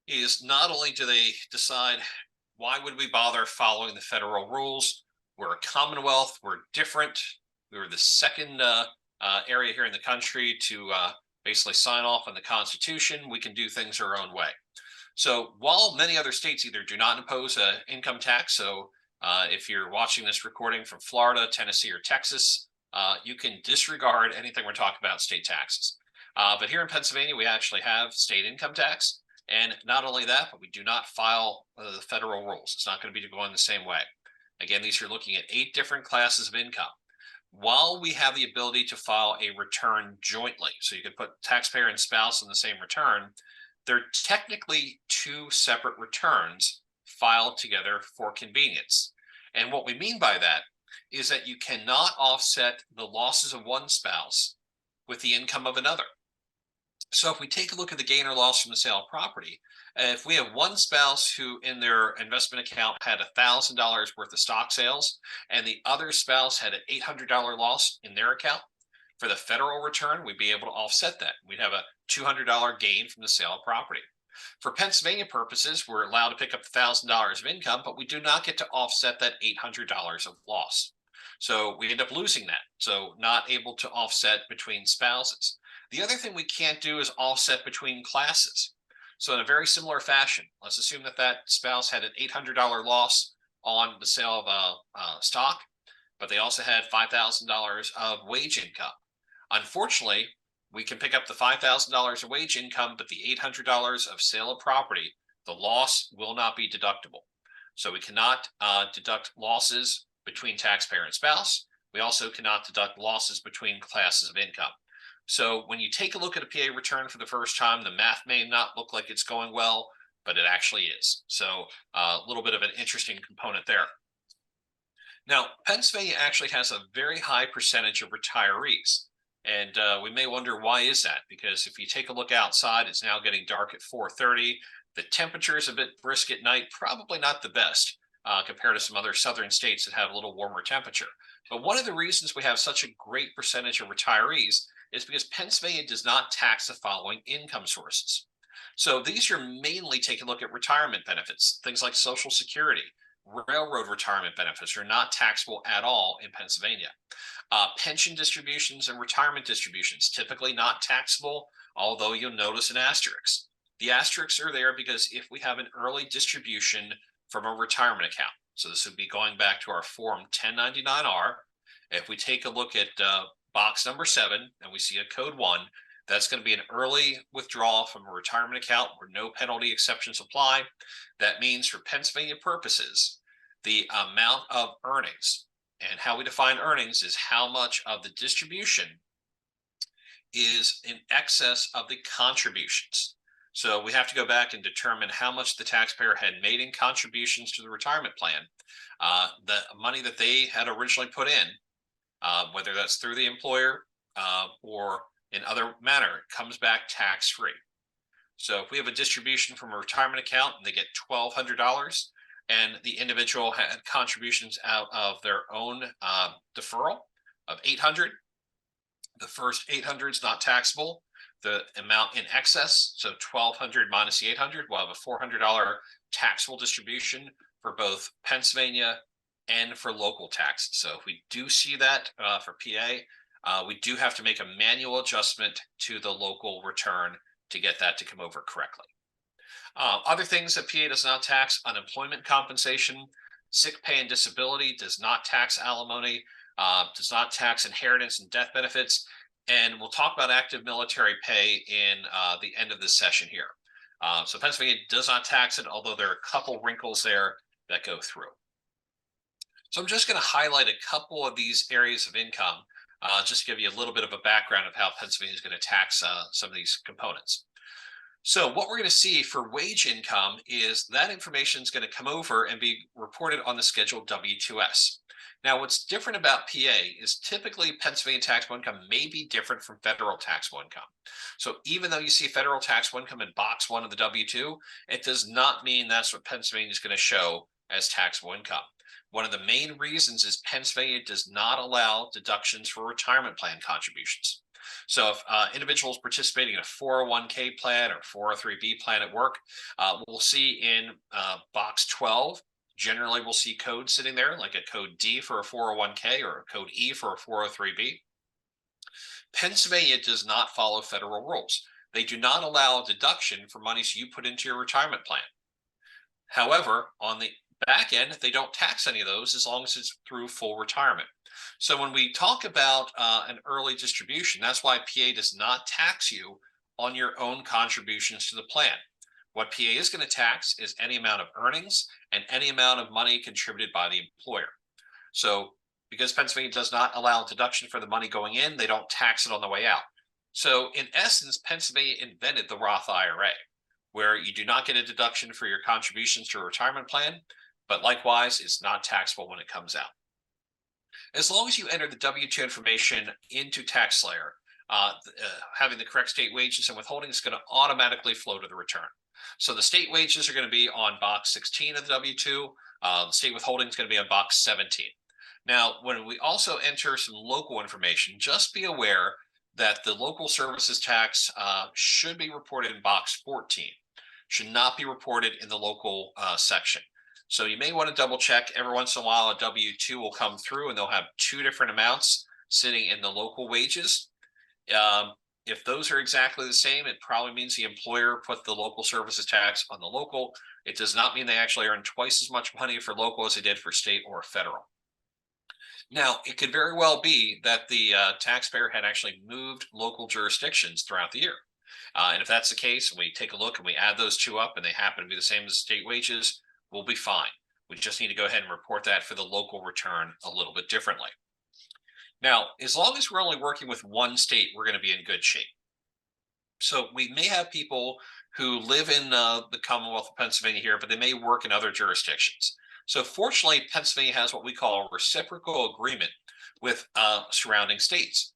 S4: is not only do they decide why would we bother following the federal rules? We're a commonwealth, we're different. We were the second area here in the country to basically sign off on the Constitution. We can do things our own way. So while many other states either do not impose an income tax, so if you're watching this recording from Florida, Tennessee, or Texas, you can disregard anything we're talking about state taxes. But here in Pennsylvania, we actually have state income tax. And not only that, but we do not file the federal rules. It's not going to be going the same way. Again, these are looking at 8 different classes of income. While we have the ability to file a return jointly, so you could put taxpayer and spouse on the same return, they're technically 2 separate returns filed together for convenience. And what we mean by that is that you cannot offset the losses of one spouse with the income of another. So if we take a look at the gain or loss from the sale of property, if we have one spouse who in their investment account had $1,000 worth of stock sales and the other spouse had an $800 loss in their account, for the federal return, we'd be able to offset that. We'd have a $200 gain from the sale of property. For Pennsylvania purposes, we're allowed to pick up $1,000 of income, but we do not get to offset that $800 of loss. So we end up losing that. So not able to offset between spouses. The other thing we can't do is offset between classes. So in a very similar fashion, let's assume that that spouse had an $800 loss on the sale of stock, but they also had $5,000 of wage income. Unfortunately, we can pick up the $5,000 of wage income, but the $800 of sale of property, the loss will not be deductible. So we cannot deduct losses between taxpayer and spouse. We also cannot deduct losses between classes of income. So when you take a look at a PA return for the first time, the math may not look like it's going well, but it actually is. So a little bit of an interesting component there. Now, Pennsylvania actually has a very high percentage of retirees. And we may wonder, why is that? Because if you take a look outside, it's now getting dark at 4:30. The temperature is a bit brisk at night, probably not the best compared to some other southern states that have a little warmer temperature. But one of the reasons we have such a great percentage of retirees is because Pennsylvania does not tax the following income sources. So these are mainly taking a look at retirement benefits, things like Social Security, Railroad retirement benefits are not taxable at all in Pennsylvania. Pension distributions and retirement distributions, typically not taxable, although you'll notice an asterisk. The asterisks are there because if we have an early distribution from a retirement account, so this would be going back to our Form 1099-R. If we take a look at box number 7 and we see a code 1, that's going to be an early withdrawal from a retirement account where no penalty exceptions apply. That means for Pennsylvania purposes, the amount of earnings, and how we define earnings is how much of the distribution is in excess of the contributions. So we have to go back and determine how much the taxpayer had made in contributions to the retirement plan. The money that they had originally put in, whether that's through the employer or in other manner, comes back tax-free. So if we have a distribution from a retirement account and they get $1,200 and the individual had contributions out of their own deferral of $800, the first $800 is not taxable. The amount in excess, so $1,200 minus the $800, will have a $400 taxable distribution for both Pennsylvania and for local tax. So if we do see that for PA, we do have to make a manual adjustment to the local return to get that to come over correctly. Other things that PA does not tax: unemployment compensation, sick pay and disability, does not tax alimony, does not tax inheritance and death benefits. And we'll talk about active military pay in the end of this session here. So Pennsylvania does not tax it, although there are a couple wrinkles there that go through. So I'm just going to highlight a couple of these areas of income, just to give you a little bit of a background of how Pennsylvania is going to tax some of these components. So what we're going to see for wage income is that information is going to come over and be reported on the schedule W2S. Now, what's different about PA is typically Pennsylvania taxable income may be different from federal taxable income. So even though you see federal taxable income in box 1 of the W2, it does not mean that's what Pennsylvania is going to show as taxable income. One of the main reasons is Pennsylvania does not allow deductions for retirement plan contributions. So if individuals participating in a 401k plan or 403b plan at work, we'll see in box 12, generally we'll see codes sitting there, like a code D for a 401k or a code E for a 403b. Pennsylvania does not follow federal rules. They do not allow a deduction for monies you put into your retirement plan. However, on the back end, they don't tax any of those as long as it's through full retirement. So when we talk about an early distribution, that's why PA does not tax you on your own contributions to the plan. What PA is going to tax is any amount of earnings and any amount of money contributed by the employer. So because Pennsylvania does not allow deduction for the money going in, they don't tax it on the way out. So in essence, Pennsylvania invented the Roth IRA, where you do not get a deduction for your contributions to a retirement plan, but likewise, it's not taxable when it comes out. As long as you enter the W-2 information into TaxSlayer, having the correct state wages and withholding is going to automatically flow to the return. So the state wages are going to be on box 16 of the W-2. The state withholding is going to be on box 17. Now, when we also enter some local information, just be aware that the local services tax should be reported in box 14, should not be reported in the local section. So you may want to double check. Every once in a while, a W-2 will come through and they'll have 2 different amounts sitting in the local wages. If those are exactly the same, it probably means the employer put the local services tax on the local. It does not mean they actually earn twice as much money for local as they did for state or federal. Now, it could very well be that the taxpayer had actually moved local jurisdictions throughout the year. And if that's the case, we take a look and we add those 2 up and they happen to be the same as state wages, we'll be fine. We just need to go ahead and report that for the local return a little bit differently. Now, as long as we're only working with one state, we're going to be in good shape. So we may have people who live in the Commonwealth of Pennsylvania here, but they may work in other jurisdictions. So fortunately, Pennsylvania has what we call a reciprocal agreement with surrounding states.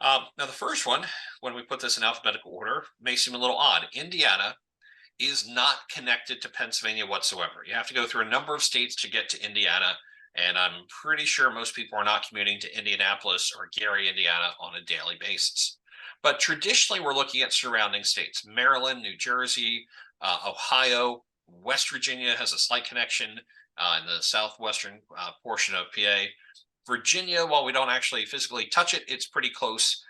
S4: Now, the first one, when we put this in alphabetical order, may seem a little odd. Indiana is not connected to Pennsylvania whatsoever. You have to go through a number of states to get to Indiana, and I'm pretty sure most people are not commuting to Indianapolis or Gary, Indiana on a daily basis. But traditionally, we're looking at surrounding states: Maryland, New Jersey, Ohio, West Virginia has a slight connection, in the southwestern portion of PA. Virginia, while we don't actually physically touch it, it's pretty close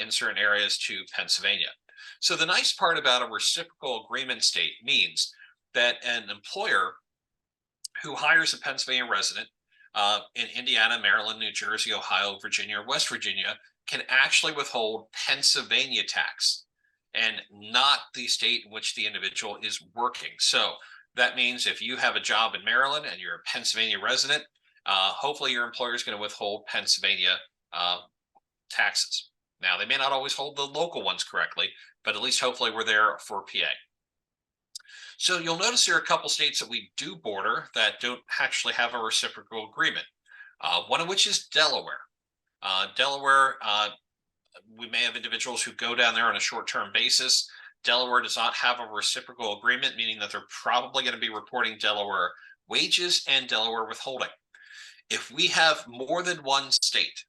S4: in certain areas to Pennsylvania. So the nice part about a reciprocal agreement state means that an employer who hires a Pennsylvania resident in Indiana, Maryland, New Jersey, Ohio, Virginia, or West Virginia can actually withhold Pennsylvania tax and not the state in which the individual is working. So that means if you have a job in Maryland and you're a Pennsylvania resident, hopefully your employer is going to withhold Pennsylvania taxes. Now, they may not always hold the local ones correctly, but at least hopefully we're there for PA. So you'll notice there are a couple states that we do border that don't actually have a reciprocal agreement, one of which is Delaware. Delaware, we may have individuals who go down there on a short-term basis. Delaware does not have a reciprocal agreement, meaning that they're probably going to be reporting Delaware wages and Delaware withholding. If we have more than one state,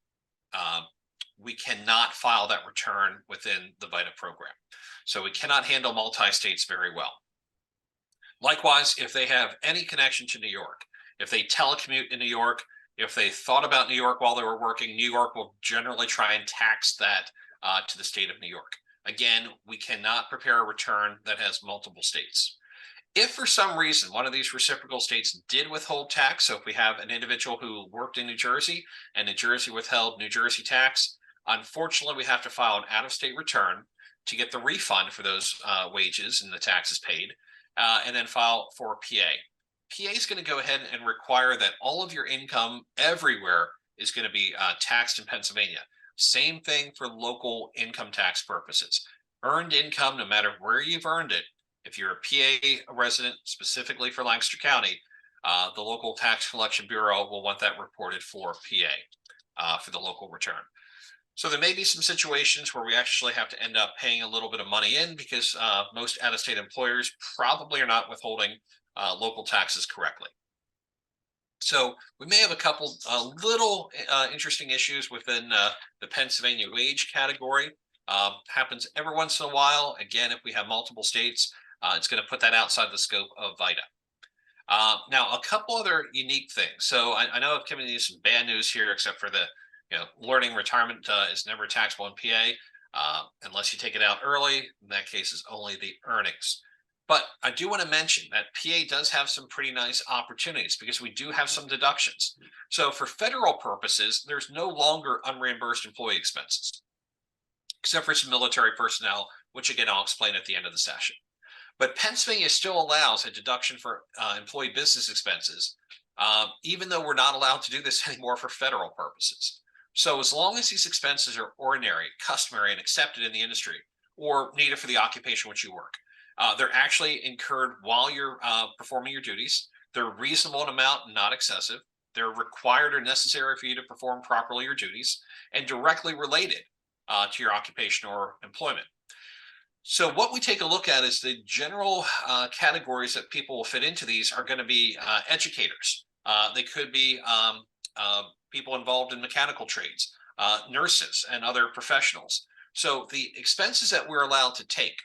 S4: we cannot file that return within the VITA program. So we cannot handle multi-states very well. Likewise, if they have any connection to New York, if they telecommute in New York, if they thought about New York while they were working, New York will generally try and tax that to the state of New York. Again, we cannot prepare a return that has multiple states. If for some reason one of these reciprocal states did withhold tax, so if we have an individual who worked in New Jersey and New Jersey withheld New Jersey tax, unfortunately, we have to file an out-of-state return to get the refund for those wages and the taxes paid, and then file for PA. PA is going to go ahead and require that all of your income everywhere is going to be taxed in Pennsylvania. Same thing for local income tax purposes. Earned income, no matter where you've earned it, if you're a PA resident specifically for Lancaster County, the local tax collection bureau will want that reported for PA for the local return. So there may be some situations where we actually have to end up paying a little bit of money in because most out-of-state employers probably are not withholding local taxes correctly. So we may have a couple little interesting issues within the Pennsylvania wage category. Happens every once in a while. Again, if we have multiple states, it's going to put that outside the scope of VITA. Now, a couple other unique things. So I know I've given you some bad news here, except for the learning retirement is never taxable in PA unless you take it out early. In that case, is only the earnings. But I do want to mention that PA does have some pretty nice opportunities because we do have some deductions. So for federal purposes, there's no longer unreimbursed employee expenses, except for some military personnel, which again, I'll explain at the end of the session. But Pennsylvania still allows a deduction for employee business expenses, even though we're not allowed to do this anymore for federal purposes. So as long as these expenses are ordinary, customary, and accepted in the industry, or needed for the occupation which you work, they're actually incurred while you're performing your duties. They're reasonable in amount and not excessive. They're required or necessary for you to perform properly your duties and directly related to your occupation or employment. So what we take a look at is the general categories that people will fit into these are going to be educators. They could be people involved in mechanical trades, nurses, and other professionals. So the expenses that we're allowed to take,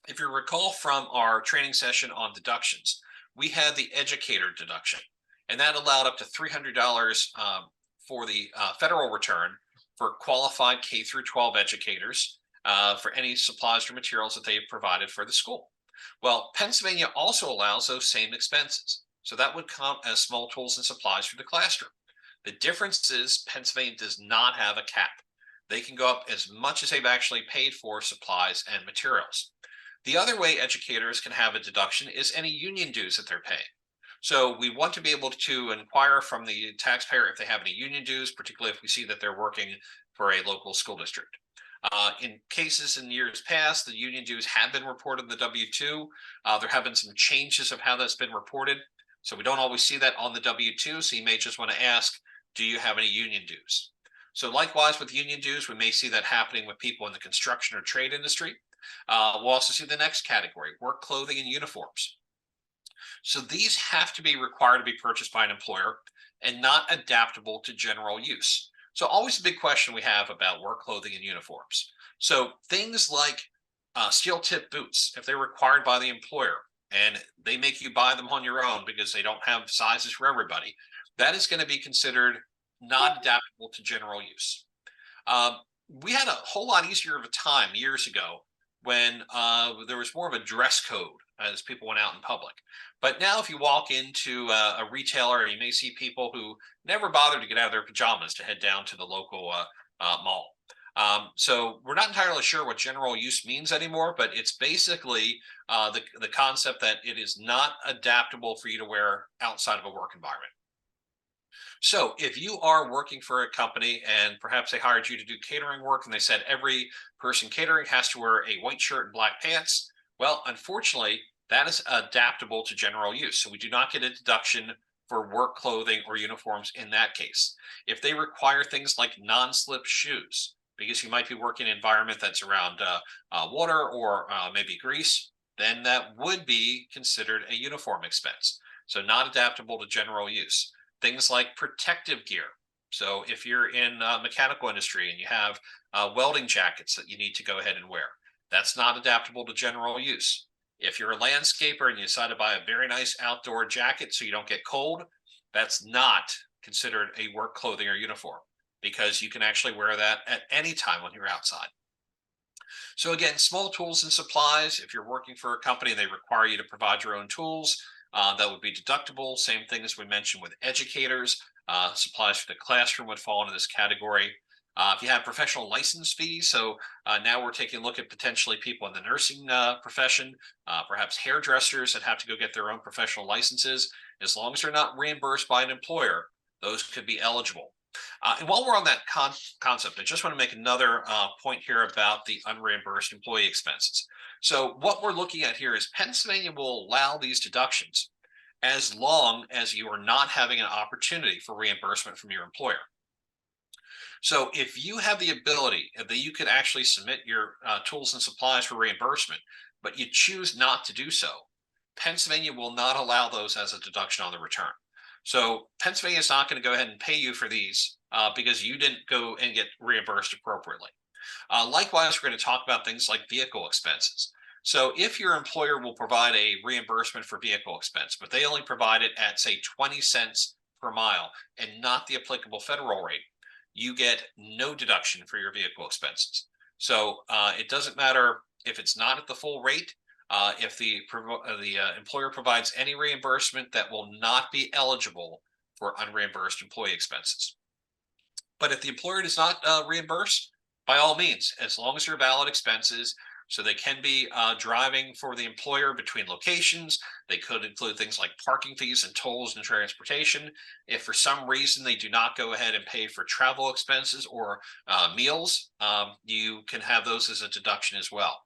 S4: if you recall from our training session on deductions, we had the educator deduction, and that allowed up to $300 for the federal return for qualified K through 12 educators for any supplies or materials that they provided for the school. Well, Pennsylvania also allows those same expenses. So that would count as small tools and supplies for the classroom. The difference is Pennsylvania does not have a cap. They can go up as much as they've actually paid for supplies and materials. The other way educators can have a deduction is any union dues that they're paying. So we want to be able to inquire from the taxpayer if they have any union dues, particularly if we see that they're working for a local school district. In cases in years past, the union dues have been reported in the W-2. There have been some changes of how that's been reported. So we don't always see that on the W-2. So you may just want to ask, do you have any union dues? So likewise with union dues, we may see that happening with people in the construction or trade industry. We'll also see the next category, work clothing and uniforms. So these have to be required to be purchased by an employer and not adaptable to general use. So always a big question we have about work clothing and uniforms. So things like steel tip boots, if they're required by the employer, and they make you buy them on your own because they don't have sizes for everybody, that is going to be considered not adaptable to general use. We had a whole lot easier of a time years ago when there was more of a dress code as people went out in public. But now if you walk into a retailer, you may see people who never bothered to get out of their pajamas to head down to the local mall. So we're not entirely sure what general use means anymore, but it's basically the concept that it is not adaptable for you to wear outside of a work environment. So if you are working for a company and perhaps they hired you to do catering work and they said every person catering has to wear a white shirt and black pants, well, unfortunately, that is adaptable to general use. So we do not get a deduction for work clothing or uniforms in that case. If they require things like non-slip shoes, because you might be working in an environment that's around water or maybe grease, then that would be considered a uniform expense. So not adaptable to general use. Things like protective gear. So if you're in mechanical industry and you have welding jackets that you need to go ahead and wear, that's not adaptable to general use. If you're a landscaper and you decide to buy a very nice outdoor jacket so you don't get cold, that's not considered a work clothing or uniform, because you can actually wear that at any time when you're outside. So again, small tools and supplies, if you're working for a company, they require you to provide your own tools. That would be deductible. Same thing as we mentioned with educators. Supplies for the classroom would fall into this category. If you have professional license fees, so now we're taking a look at potentially people in the nursing profession, perhaps hairdressers that have to go get their own professional licenses. As long as they're not reimbursed by an employer, those could be eligible. And while we're on that concept, I just want to make another point here about the unreimbursed employee expenses. So what we're looking at here is Pennsylvania will allow these deductions as long as you are not having an opportunity for reimbursement from your employer. So if you have the ability that you could actually submit your tools and supplies for reimbursement, but you choose not to do so, Pennsylvania will not allow those as a deduction on the return. So Pennsylvania is not going to go ahead and pay you for these because you didn't go and get reimbursed appropriately. Likewise, we're going to talk about things like vehicle expenses. So if your employer will provide a reimbursement for vehicle expense, but they only provide it at, say, 20 cents per mile and not the applicable federal rate, you get no deduction for your vehicle expenses. So it doesn't matter if it's not at the full rate. If the employer provides any reimbursement, that will not be eligible for unreimbursed employee expenses. But if the employer does not reimburse, by all means, as long as they're valid expenses, so they can be driving for the employer between locations. They could include things like parking fees and tolls and transportation. If for some reason they do not go ahead and pay for travel expenses or meals, you can have those as a deduction as well.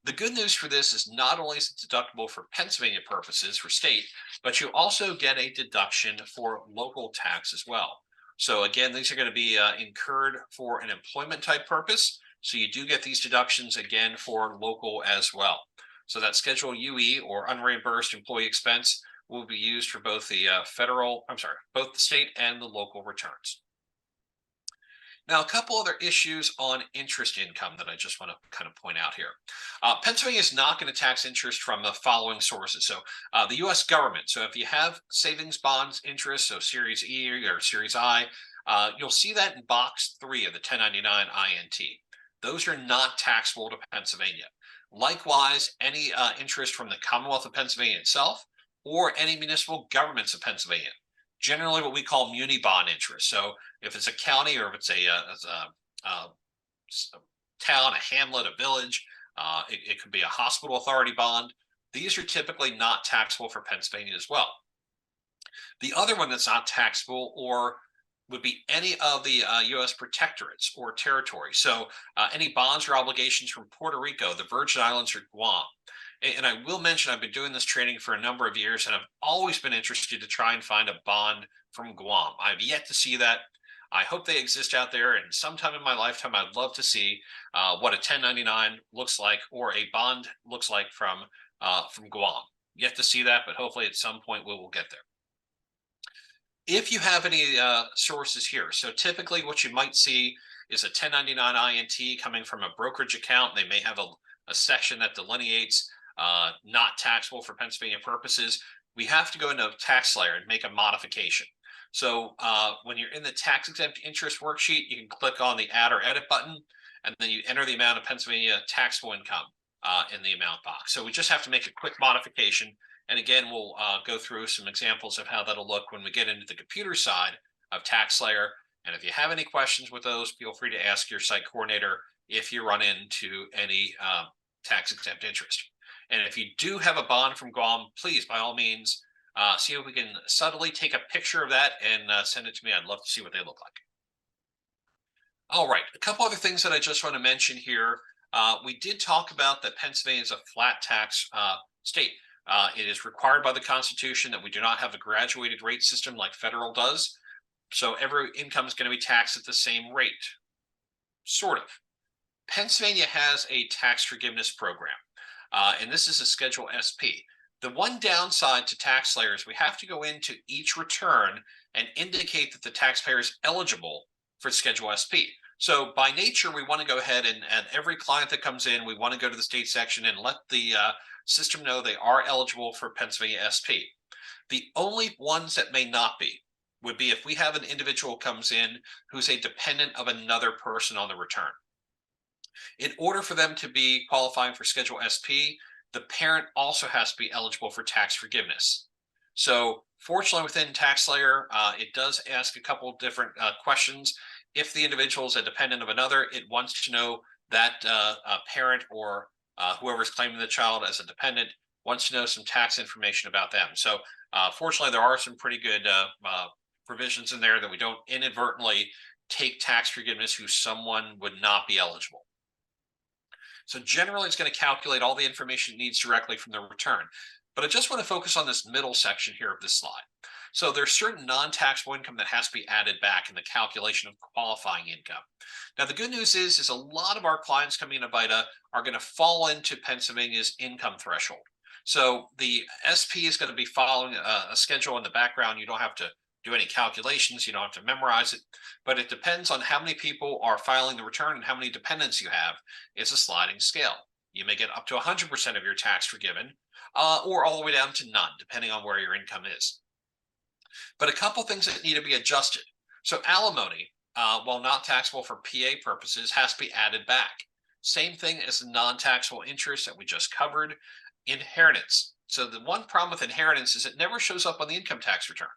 S4: The good news for this is not only is it deductible for Pennsylvania purposes for state, but you also get a deduction for local tax as well. So again, these are going to be incurred for an employment type purpose. So you do get these deductions again for local as well. So that Schedule UE or unreimbursed employee expense will be used for both the both the state and the local returns. Now, a couple other issues on interest income that I just want to kind of point out here. Pennsylvania is not going to tax interest from the following sources. So the U.S. government. So if you have savings bonds interest, so Series E or Series I, you'll see that in box 3 of the 1099 INT. Those are not taxable to Pennsylvania. Likewise, any interest from the Commonwealth of Pennsylvania itself or any municipal governments of Pennsylvania, generally what we call muni bond interest. So if it's a county or if it's a town, a hamlet, a village, it could be a hospital authority bond. These are typically not taxable for Pennsylvania as well. The other one that's not taxable or would be any of the U.S. protectorates or territories. So any bonds or obligations from Puerto Rico, the Virgin Islands, or Guam. And I will mention I've been doing this training for a number of years, and I've always been interested to try and find a bond from Guam. I've yet to see that. I hope they exist out there, and sometime in my lifetime, I'd love to see what a 1099 looks like or a bond looks like from Guam. Yet to see that, but hopefully at some point we will get there. If you have any sources here, so typically what you might see is a 1099 INT coming from a brokerage account. They may have a section that delineates not taxable for Pennsylvania purposes, we have to go into TaxSlayer and make a modification. So when you're in the tax exempt interest worksheet, you can click on the add or edit button, and then you enter the amount of Pennsylvania taxable income in the amount box. So we just have to make a quick modification. And again, we'll go through some examples of how that'll look when we get into the computer side of TaxSlayer. And if you have any questions with those, feel free to ask your site coordinator if you run into any tax exempt interest. And if you do have a bond from Guam, please, by all means, see if we can subtly take a picture of that and send it to me. I'd love to see what they look like. All right, a couple other things that I just want to mention here. We did talk about that Pennsylvania is a flat tax state. It is required by the Constitution that we do not have a graduated rate system like federal does. So every income is going to be taxed at the same rate, sort of. Pennsylvania has a tax forgiveness program, and this is a Schedule SP. The one downside to TaxSlayer is we have to go into each return and indicate that the taxpayer is eligible for Schedule SP. So by nature, we want to go ahead and every client that comes in, we want to go to the state section and let the system know they are eligible for Pennsylvania SP. The only ones that may not be would be if we have an individual comes in who's a dependent of another person on the return. In order for them to be qualifying for Schedule SP, the parent also has to be eligible for tax forgiveness. So fortunately within TaxSlayer, it does ask a couple different questions. If the individual is a dependent of another, it wants to know that a parent or whoever's claiming the child as a dependent wants to know some tax information about them. So fortunately, there are some pretty good provisions in there that we don't inadvertently take tax forgiveness who someone would not be eligible. So generally, it's going to calculate all the information it needs directly from the return. But I just want to focus on this middle section here of this slide. So there's certain non-taxable income that has to be added back in the calculation of qualifying income. Now, the good news is a lot of our clients coming into VITA are going to fall into Pennsylvania's income threshold. So the SP is going to be following a schedule in the background. You don't have to do any calculations. You don't have to memorize it, but it depends on how many people are filing the return and how many dependents you have. It's a sliding scale. You may get up to 100% of your tax forgiven, or all the way down to none, depending on where your income is. But a couple things that need to be adjusted. So alimony, while not taxable for PA purposes, has to be added back. Same thing as the non-taxable interest that we just covered. Inheritance. So the one problem with inheritance is it never shows up on the income tax return.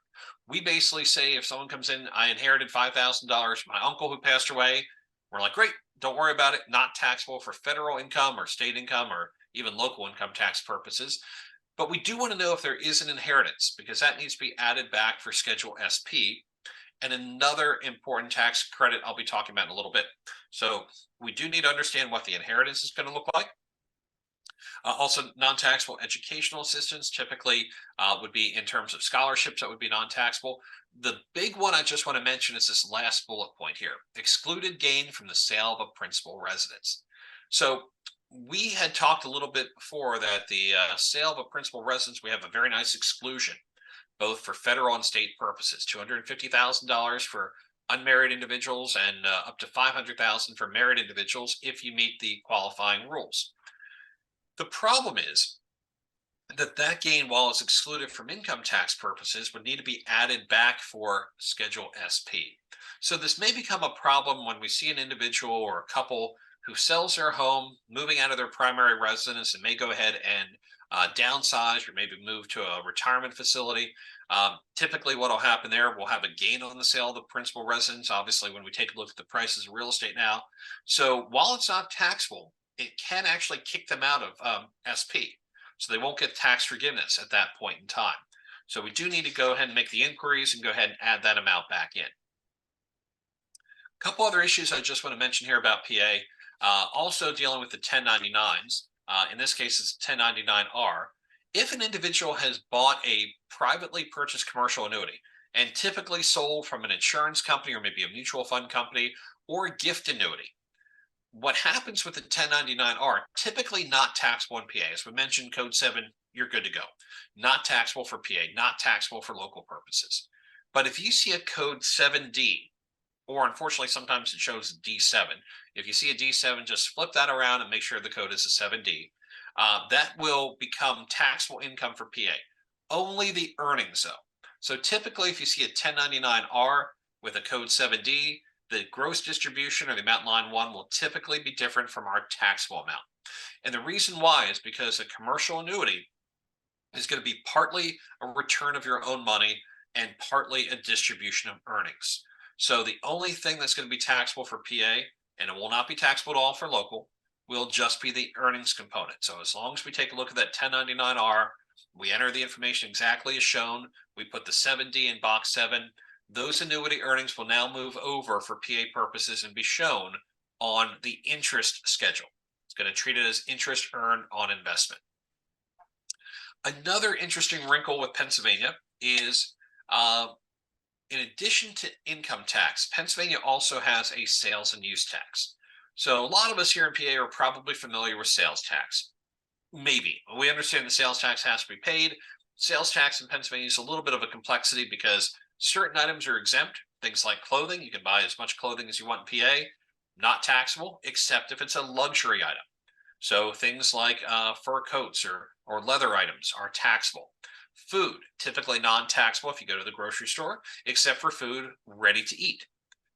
S4: We basically say if someone comes in, I inherited $5,000 from my uncle who passed away. We're like, great, don't worry about it. Not taxable for federal income or state income or even local income tax purposes. But we do want to know if there is an inheritance because that needs to be added back for Schedule SP. And another important tax credit I'll be talking about in a little bit. So we do need to understand what the inheritance is going to look like. Also, non-taxable educational assistance typically would be in terms of scholarships that would be non-taxable. The big one I just want to mention is this last bullet point here, excluded gain from the sale of a principal residence. So we had talked a little bit before that the sale of a principal residence, we have a very nice exclusion, both for federal and state purposes, $250,000 for unmarried individuals and up to $500,000 for married individuals if you meet the qualifying rules. The problem is that gain, while it's excluded from income tax purposes, would need to be added back for Schedule SP. So this may become a problem when we see an individual or a couple who sells their home, moving out of their primary residence, and may go ahead and downsize or maybe move to a retirement facility. Typically what will happen there, we'll have a gain on the sale of the principal residence, obviously when we take a look at the prices of real estate now. So while it's not taxable, it can actually kick them out of SP. So they won't get tax forgiveness at that point in time. So we do need to go ahead and make the inquiries and go ahead and add that amount back in. A couple other issues I just want to mention here about PA. Also dealing with the 1099s. In this case, it's 1099-R. If an individual has bought a privately purchased commercial annuity and typically sold from an insurance company or maybe a mutual fund company or a gift annuity, what happens with the 1099-R, typically not taxable in PA. As we mentioned, Code 7, you're good to go. Not taxable for PA, not taxable for local purposes. But if you see a Code 7D, or unfortunately, sometimes it shows D7. If you see a D7, just flip that around and make sure the code is a 7D. that will become taxable income for PA. Only the earnings, though. So typically, if you see a 1099-R with a code 7D, the gross distribution or the amount in line 1 will typically be different from our taxable amount. And the reason why is because a commercial annuity is going to be partly a return of your own money and partly a distribution of earnings. So the only thing that's going to be taxable for PA, and it will not be taxable at all for local, will just be the earnings component. So as long as we take a look at that 1099-R, we enter the information exactly as shown, we put the 7D in box 7, those annuity earnings will now move over for PA purposes and be shown on the interest schedule. It's going to treat it as interest earned on investment. Another interesting wrinkle with Pennsylvania is, in addition to income tax, Pennsylvania also has a sales and use tax. So a lot of us here in PA are probably familiar with sales tax. Maybe. We understand the sales tax has to be paid. Sales tax in Pennsylvania is a little bit of a complexity because certain items are exempt. Things like clothing, you can buy as much clothing as you want in PA, not taxable, except if it's a luxury item. So things like fur coats or leather items are taxable. Food, typically non-taxable if you go to the grocery store, except for food ready to eat.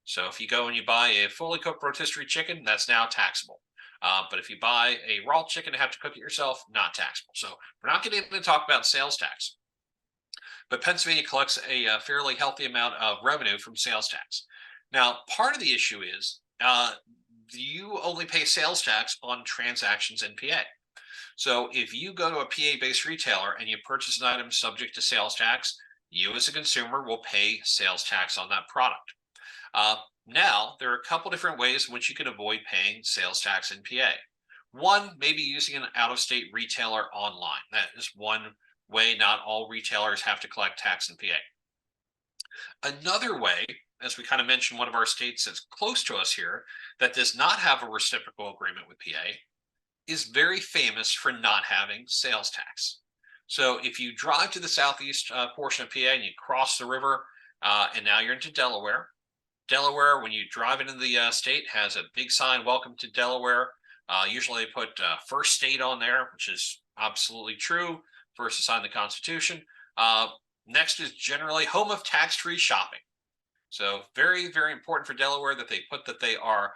S4: So if you go and you buy a fully cooked rotisserie chicken, that's now taxable. But if you buy a raw chicken and have to cook it yourself, not taxable. So we're not going to talk about sales tax. But Pennsylvania collects a fairly healthy amount of revenue from sales tax. Now, part of the issue is you only pay sales tax on transactions in PA. So if you go to a PA-based retailer and you purchase an item subject to sales tax, you as a consumer will pay sales tax on that product. Now, there are a couple different ways in which you can avoid paying sales tax in PA. One, maybe using an out-of-state retailer online. That is one way. Not all retailers have to collect tax in PA. Another way, as we kind of mentioned, one of our states that's close to us here that does not have a reciprocal agreement with PA is very famous for not having sales tax. So if you drive to the southeast portion of PA and you cross the river and now you're into Delaware, when you drive into the state, has a big sign, "Welcome to Delaware." Usually they put first state on there, which is absolutely true. First is signed the Constitution. Next is generally home of tax-free shopping. So very, very important for Delaware that they put that they are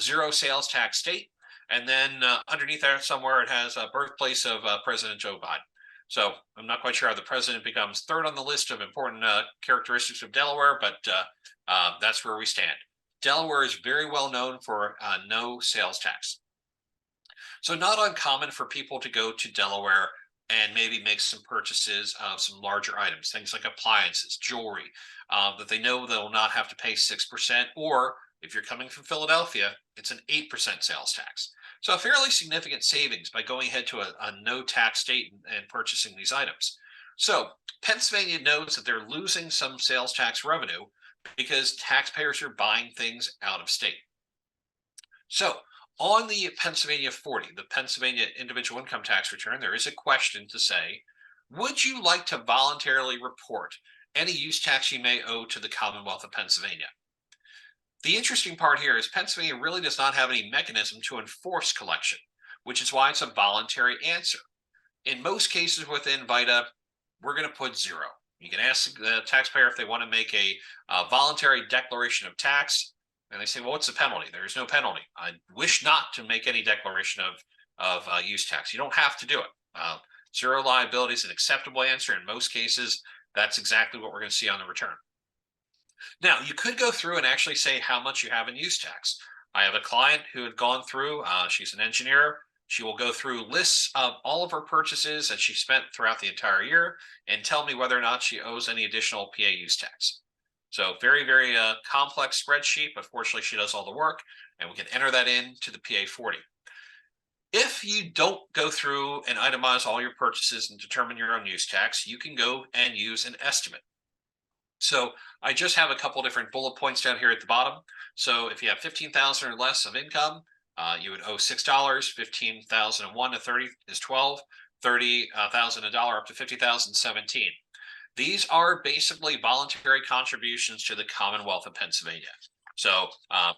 S4: zero sales tax state. And then underneath there somewhere it has a birthplace of President Joe Biden. So I'm not quite sure how the president becomes third on the list of important characteristics of Delaware, but that's where we stand. Delaware is very well known for no sales tax. So not uncommon for people to go to Delaware and maybe make some purchases of some larger items, things like appliances, jewelry, that they know they'll not have to pay 6%, or if you're coming from Philadelphia, it's an 8% sales tax. So a fairly significant savings by going ahead to a no tax state and purchasing these items. So Pennsylvania knows that they're losing some sales tax revenue because taxpayers are buying things out of state. So on the Pennsylvania 40, the Pennsylvania individual income tax return, there is a question to say, would you like to voluntarily report any use tax you may owe to the Commonwealth of Pennsylvania? The interesting part here is Pennsylvania really does not have any mechanism to enforce collection, which is why it's a voluntary answer. In most cases within VITA, we're going to put 0. You can ask the taxpayer if they want to make a voluntary declaration of tax, and they say, well, what's the penalty? There is no penalty. I wish not to make any declaration of use tax. You don't have to do it. 0 liability is an acceptable answer. In most cases, that's exactly what we're going to see on the return. Now, you could go through and actually say how much you have in use tax. I have a client who had gone through, she's an engineer. She will go through lists of all of her purchases that she spent throughout the entire year and tell me whether or not she owes any additional PA use tax. So very, very complex spreadsheet, but fortunately she does all the work and we can enter that into the PA 40. If you don't go through and itemize all your purchases and determine your own use tax, you can go and use an estimate. So I just have a couple different bullet points down here at the bottom. So if you have 15,000 or less of income, you would owe $6. 15,001 to 30 is 12. 30,000 $1 up to 50,000 17. These are basically voluntary contributions to the Commonwealth of Pennsylvania. So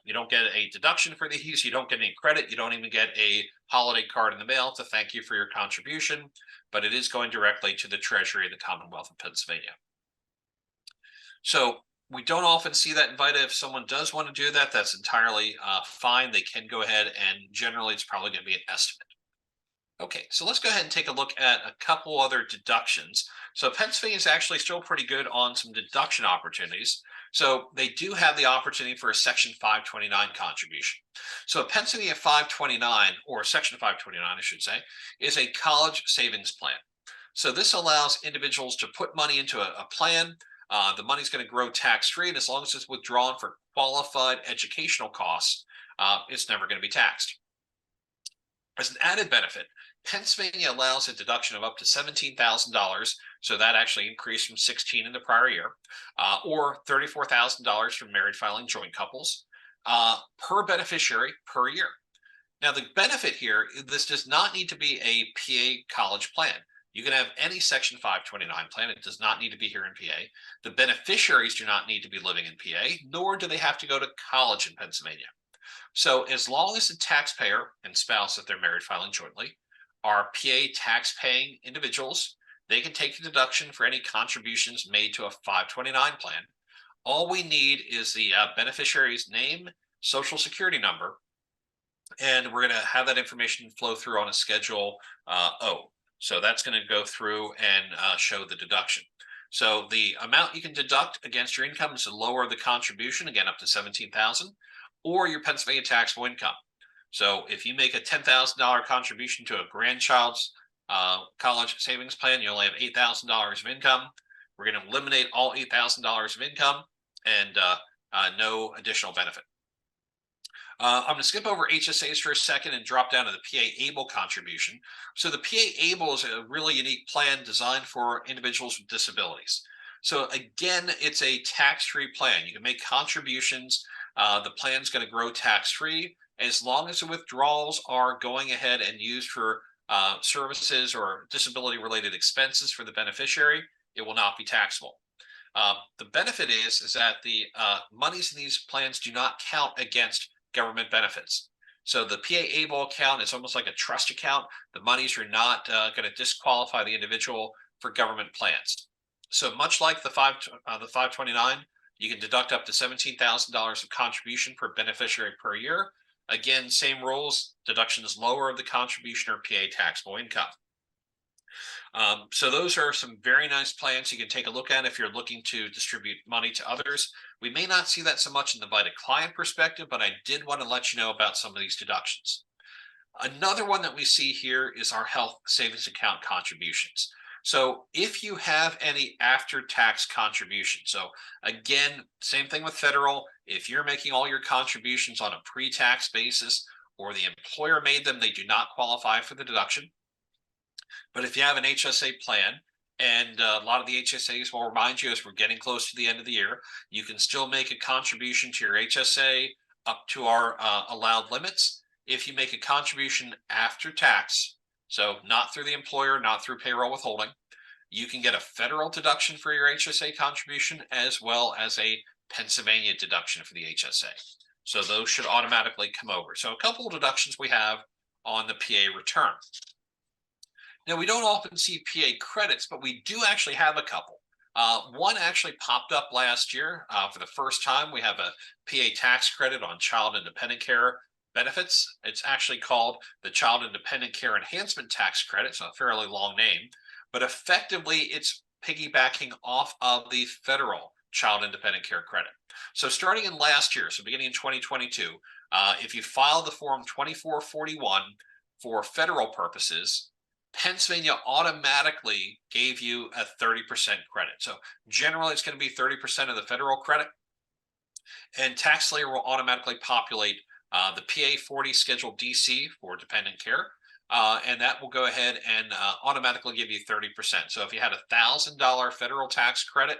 S4: you don't get a deduction for these, you don't get any credit, you don't even get a holiday card in the mail to thank you for your contribution, but it is going directly to the Treasury of the Commonwealth of Pennsylvania. So we don't often see that in VITA. If someone does want to do that, that's entirely fine. They can go ahead, and generally it's probably going to be an estimate. Okay, so let's go ahead and take a look at a couple other deductions. So Pennsylvania is actually still pretty good on some deduction opportunities. So they do have the opportunity for a Section 529 contribution. So Pennsylvania 529, or Section 529, I should say, is a college savings plan. So this allows individuals to put money into a plan. The money's going to grow tax-free, and as long as it's withdrawn for qualified educational costs, it's never going to be taxed. As an added benefit, Pennsylvania allows a deduction of up to $17,000, so that actually increased from 16 in the prior year, or $34,000 for married filing joint couples, per beneficiary per year. Now, the benefit here, this does not need to be a PA college plan. You can have any Section 529 plan. It does not need to be here in PA. The beneficiaries do not need to be living in PA, nor do they have to go to college in Pennsylvania. So as long as the taxpayer and spouse, if they're married filing jointly, are PA tax-paying individuals, they can take the deduction for any contributions made to a 529 plan. All we need is the beneficiary's name, social security number, and we're going to have that information flow through on a Schedule O. So that's going to go through and show the deduction. So the amount you can deduct against your income is the lower the contribution, again, up to $17,000, or your Pennsylvania taxable income. So if you make a $10,000 contribution to a grandchild's college savings plan, you only have $8,000 of income. We're going to eliminate all $8,000 of income and no additional benefit. I'm going to skip over HSAs for a second and drop down to the PA ABLE contribution. So the PA ABLE is a really unique plan designed for individuals with disabilities. So again, it's a tax-free plan. You can make contributions. The plan's going to grow tax-free as long as the withdrawals are going ahead and used for services or disability-related expenses for the beneficiary. It will not be taxable. The benefit is that the monies in these plans do not count against government benefits. So the PA ABLE account is almost like a trust account. The monies are not going to disqualify the individual for government plans. So much like the 529, you can deduct up to $17,000 of contribution per beneficiary per year. Again, same rules, deduction is lower of the contribution or PA taxable income. So those are some very nice plans you can take a look at if you're looking to distribute money to others. We may not see that so much in the VITA client perspective, but I did want to let you know about some of these deductions. Another one that we see here is our health savings account contributions. So if you have any after-tax contributions, so again, same thing with federal, if you're making all your contributions on a pre-tax basis or the employer made them, they do not qualify for the deduction. But if you have an HSA plan, and a lot of the HSAs will remind you as we're getting close to the end of the year, you can still make a contribution to your HSA up to our allowed limits. If you make a contribution after tax, so not through the employer, not through payroll withholding, you can get a federal deduction for your HSA contribution as well as a Pennsylvania deduction for the HSA. So those should automatically come over. So a couple of deductions we have on the PA return. Now, we don't often see PA credits, but we do actually have a couple. One actually popped up last year for the first time. We have a PA tax credit on child and dependent care benefits. It's actually called the Child and Dependent Care Enhancement Tax Credit, so a fairly long name, but effectively it's piggybacking off of the federal Child and Dependent Care Credit. So starting in last year, so beginning in 2022, if you filed the Form 2441 for federal purposes, Pennsylvania automatically gave you a 30% credit. So generally it's going to be 30% of the federal credit, and TaxSlayer will automatically populate the PA 40 Schedule DC for dependent care, and that will go ahead and automatically give you 30%. So if you had a $1,000 federal tax credit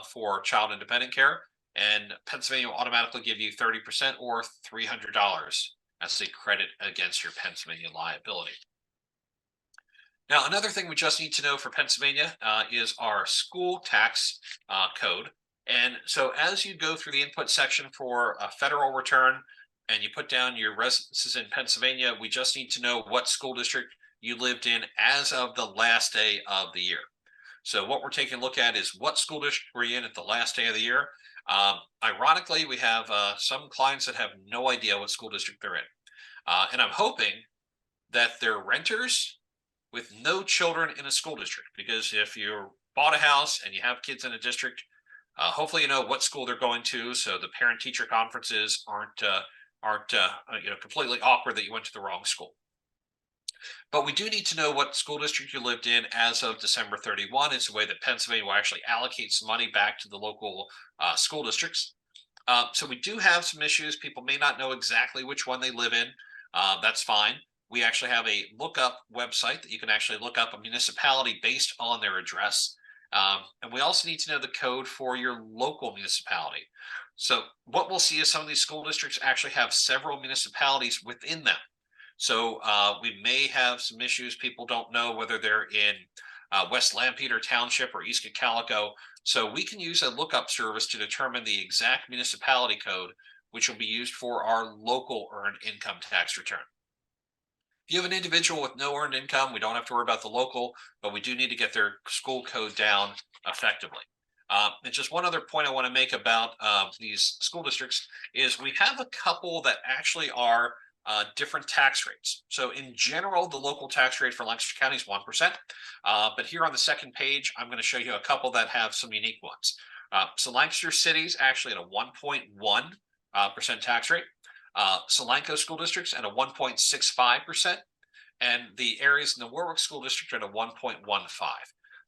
S4: for child and dependent care, and Pennsylvania will automatically give you 30% or $300 as a credit against your Pennsylvania liability. Now, another thing we just need to know for Pennsylvania is our school tax code. And so as you go through the input section for a federal return and you put down your residences in Pennsylvania, we just need to know what school district you lived in as of the last day of the year. So what we're taking a look at is what school district were you in at the last day of the year. Ironically, we have some clients that have no idea what school district they're in. And I'm hoping that they're renters with no children in a school district, because if you bought a house and you have kids in a district, hopefully you know what school they're going to, so the parent-teacher conferences aren't completely awkward that you went to the wrong school. But we do need to know what school district you lived in as of December 31. It's a way that Pennsylvania will actually allocate some money back to the local school districts. So we do have some issues. People may not know exactly which one they live in. That's fine. We actually have a lookup website that you can actually look up a municipality based on their address. And we also need to know the code for your local municipality. So what we'll see is some of these school districts actually have several municipalities within them. So we may have some issues. People don't know whether they're in West Lampeter Township or East Calico. So we can use a lookup service to determine the exact municipality code, which will be used for our local earned income tax return. If you have an individual with no earned income, we don't have to worry about the local, but we do need to get their school code down effectively. And just one other point I want to make about these school districts is we have a couple that actually are different tax rates. So in general, the local tax rate for Lancaster County is 1%. But here on the second page, I'm going to show you a couple that have some unique ones. So Lancaster City is actually at a 1.1% tax rate. Solanco school districts at a 1.65%, and the areas in the Warwick school district at a 1.15.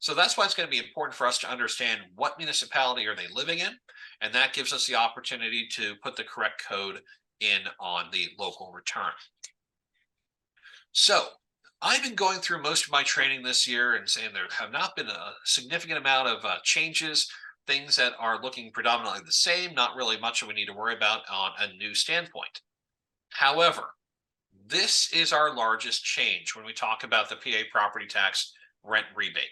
S4: So that's why it's going to be important for us to understand what municipality are they living in, and that gives us the opportunity to put the correct code in on the local return. So I've been going through most of my training this year and saying there have not been a significant amount of changes, things that are looking predominantly the same, not really much that we need to worry about on a new standpoint. However, this is our largest change when we talk about the PA property tax rent rebate.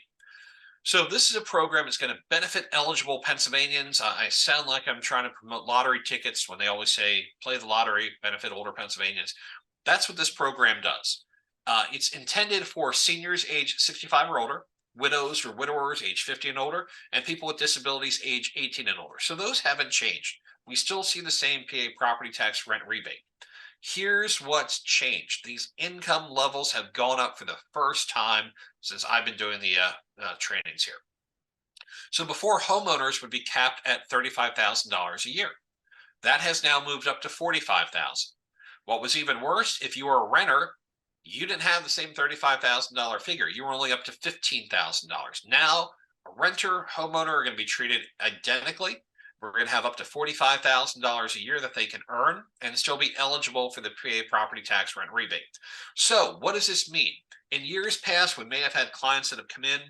S4: So this is a program that's going to benefit eligible Pennsylvanians. I sound like I'm trying to promote lottery tickets when they always say play the lottery, benefit older Pennsylvanians. That's what this program does. It's intended for seniors age 65 or older, widows or widowers age 50 and older, and people with disabilities age 18 and older. So those haven't changed. We still see the same PA property tax rent rebate. Here's what's changed. These income levels have gone up for the first time since I've been doing the trainings here. So before, homeowners would be capped at $35,000 a year. That has now moved up to $45,000. What was even worse, if you were a renter, you didn't have the same $35,000 figure. You were only up to $15,000. Now, a renter, homeowner are going to be treated identically. We're going to have up to $45,000 a year that they can earn and still be eligible for the PA property tax rent rebate. So what does this mean? In years past, we may have had clients that have come in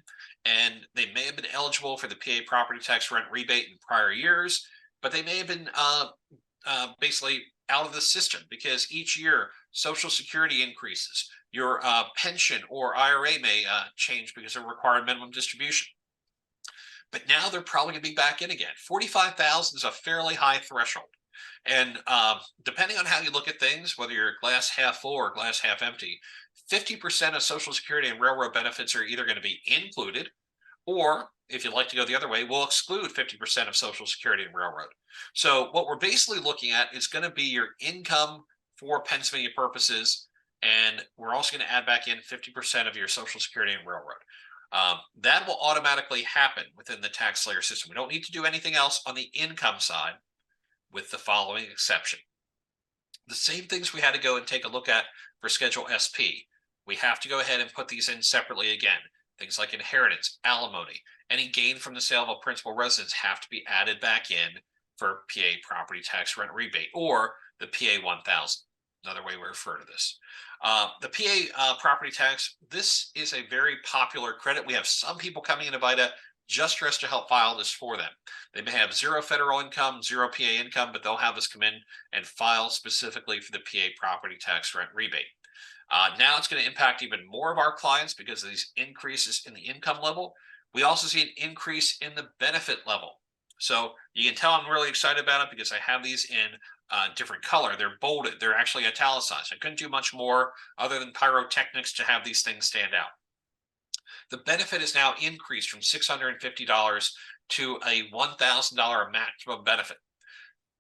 S4: and they may have been eligible for the PA property tax rent rebate in prior years, but they may have been basically out of the system because each year Social Security increases. Your pension or IRA may change because of required minimum distribution. But now they're probably going to be back in again. 45,000 is a fairly high threshold. And depending on how you look at things, whether you're glass half full or glass half empty, 50% of Social Security and railroad benefits are either going to be included, or if you'd like to go the other way, we'll exclude 50% of Social Security and railroad. So what we're basically looking at is going to be your income for Pennsylvania purposes, and we're also going to add back in 50% of your Social Security and railroad. That will automatically happen within the tax layer system. We don't need to do anything else on the income side, with the following exception. The same things we had to go and take a look at for Schedule SP. We have to go ahead and put these in separately again. Things like inheritance, alimony, any gain from the sale of a principal residence have to be added back in for PA property tax rent rebate, or the PA 1000, another way we refer to this. The PA property tax, this is a very popular credit. We have some people coming into VITA just for us to help file this for them. They may have zero federal income, zero PA income, but they'll have us come in and file specifically for the PA property tax rent rebate. Now it's going to impact even more of our clients because of these increases in the income level. We also see an increase in the benefit level. So you can tell I'm really excited about it because I have these in different color. They're bolded. They're actually italicized. I couldn't do much more other than pyrotechnics to have these things stand out. The benefit is now increased from $650 to a $1,000 maximum benefit,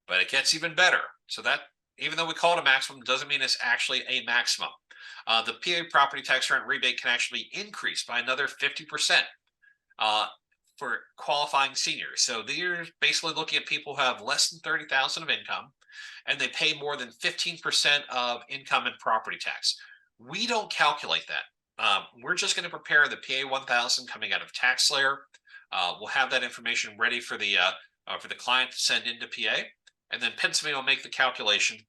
S4: but it gets even better. So that, even though we call it a maximum, doesn't mean it's actually a maximum. The PA property tax rent rebate can actually increase by another 50% for qualifying seniors. So they're basically looking at people who have less than 30,000 of income, and they pay more than 15% of income in property tax. We don't calculate that. We're just going to prepare the PA 1000 coming out of TaxSlayer. We'll have that information ready for the client to send into PA, and then Pennsylvania will make the calculation.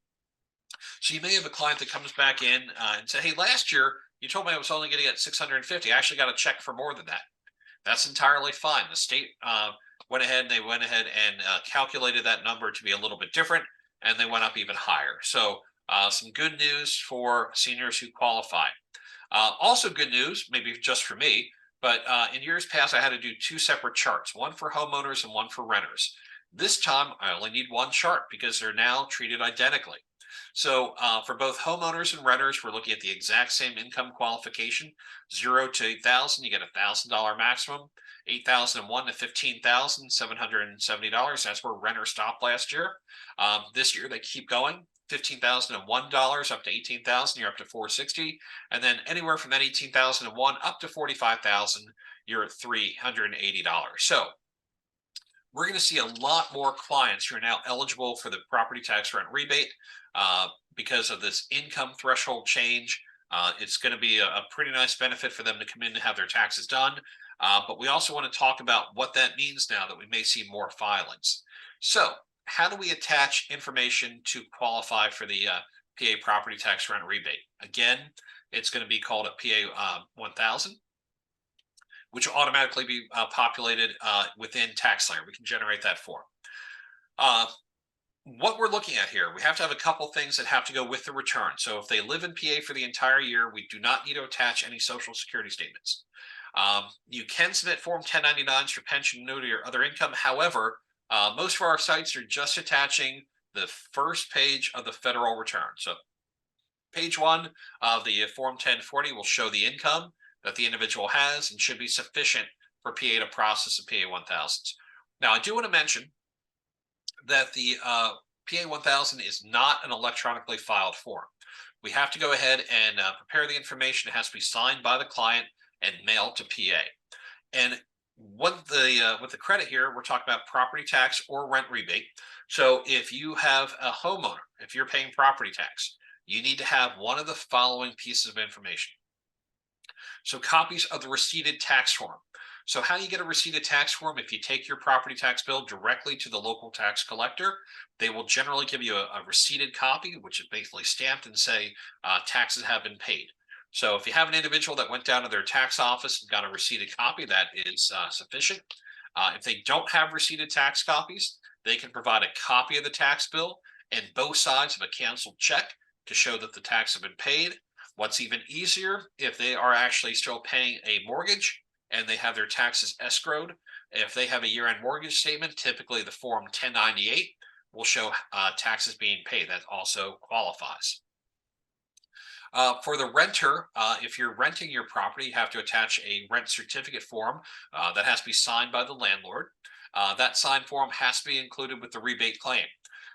S4: So you may have a client that comes back in and say, "Hey, last year you told me I was only going to get 650. I actually got a check for more than that." That's entirely fine. The state went ahead and calculated that number to be a little bit different, and they went up even higher. So some good news for seniors who qualify. Also good news, maybe just for me, but in years past, I had to do two separate charts, one for homeowners and one for renters. This time, I only need one chart because they're now treated identically. So for both homeowners and renters, we're looking at the exact same income qualification, 0 to 8,000, you get $1,000 maximum, 8,001 to $15,770. That's where renters stopped last year. This year they keep going. $15,001 up to $18,000, you're up to $460, and then anywhere from that $18,001 up to $45,000, you're at $380. So we're going to see a lot more clients who are now eligible for the property tax rent rebate because of this income threshold change. It's going to be a pretty nice benefit for them to come in and have their taxes done. But we also want to talk about what that means now that we may see more filings. So how do we attach information to qualify for the PA property tax rent rebate? Again, it's going to be called a PA 1000, which will automatically be populated within TaxSlayer. We can generate that form. What we're looking at here, we have to have a couple things that have to go with the return. So if they live in PA for the entire year, we do not need to attach any Social Security statements. You can submit Form 1099s for pension, annuity, or other income. However, most of our sites are just attaching the first page of the federal return. So page 1 of the Form 1040 will show the income that the individual has and should be sufficient for PA to process the PA 1000s. Now, I do want to mention that the PA 1000 is not an electronically filed form. We have to go ahead and prepare the information. It has to be signed by the client and mailed to PA. And with the credit here, we're talking about property tax or rent rebate. So if you have a homeowner, if you're paying property tax, you need to have one of the following pieces of information. So copies of the receipted tax form. So how do you get a receipted tax form? If you take your property tax bill directly to the local tax collector, they will generally give you a receipted copy, which is basically stamped and say taxes have been paid. So if you have an individual that went down to their tax office and got a receipted copy, that is sufficient. If they don't have receipted tax copies, they can provide a copy of the tax bill and both sides of a canceled check to show that the tax have been paid. What's even easier, if they are actually still paying a mortgage and they have their taxes escrowed, if they have a year-end mortgage statement, typically the Form 1098 will show taxes being paid. That also qualifies. For the renter, if you're renting your property, you have to attach a rent certificate form that has to be signed by the landlord. That signed form has to be included with the rebate claim.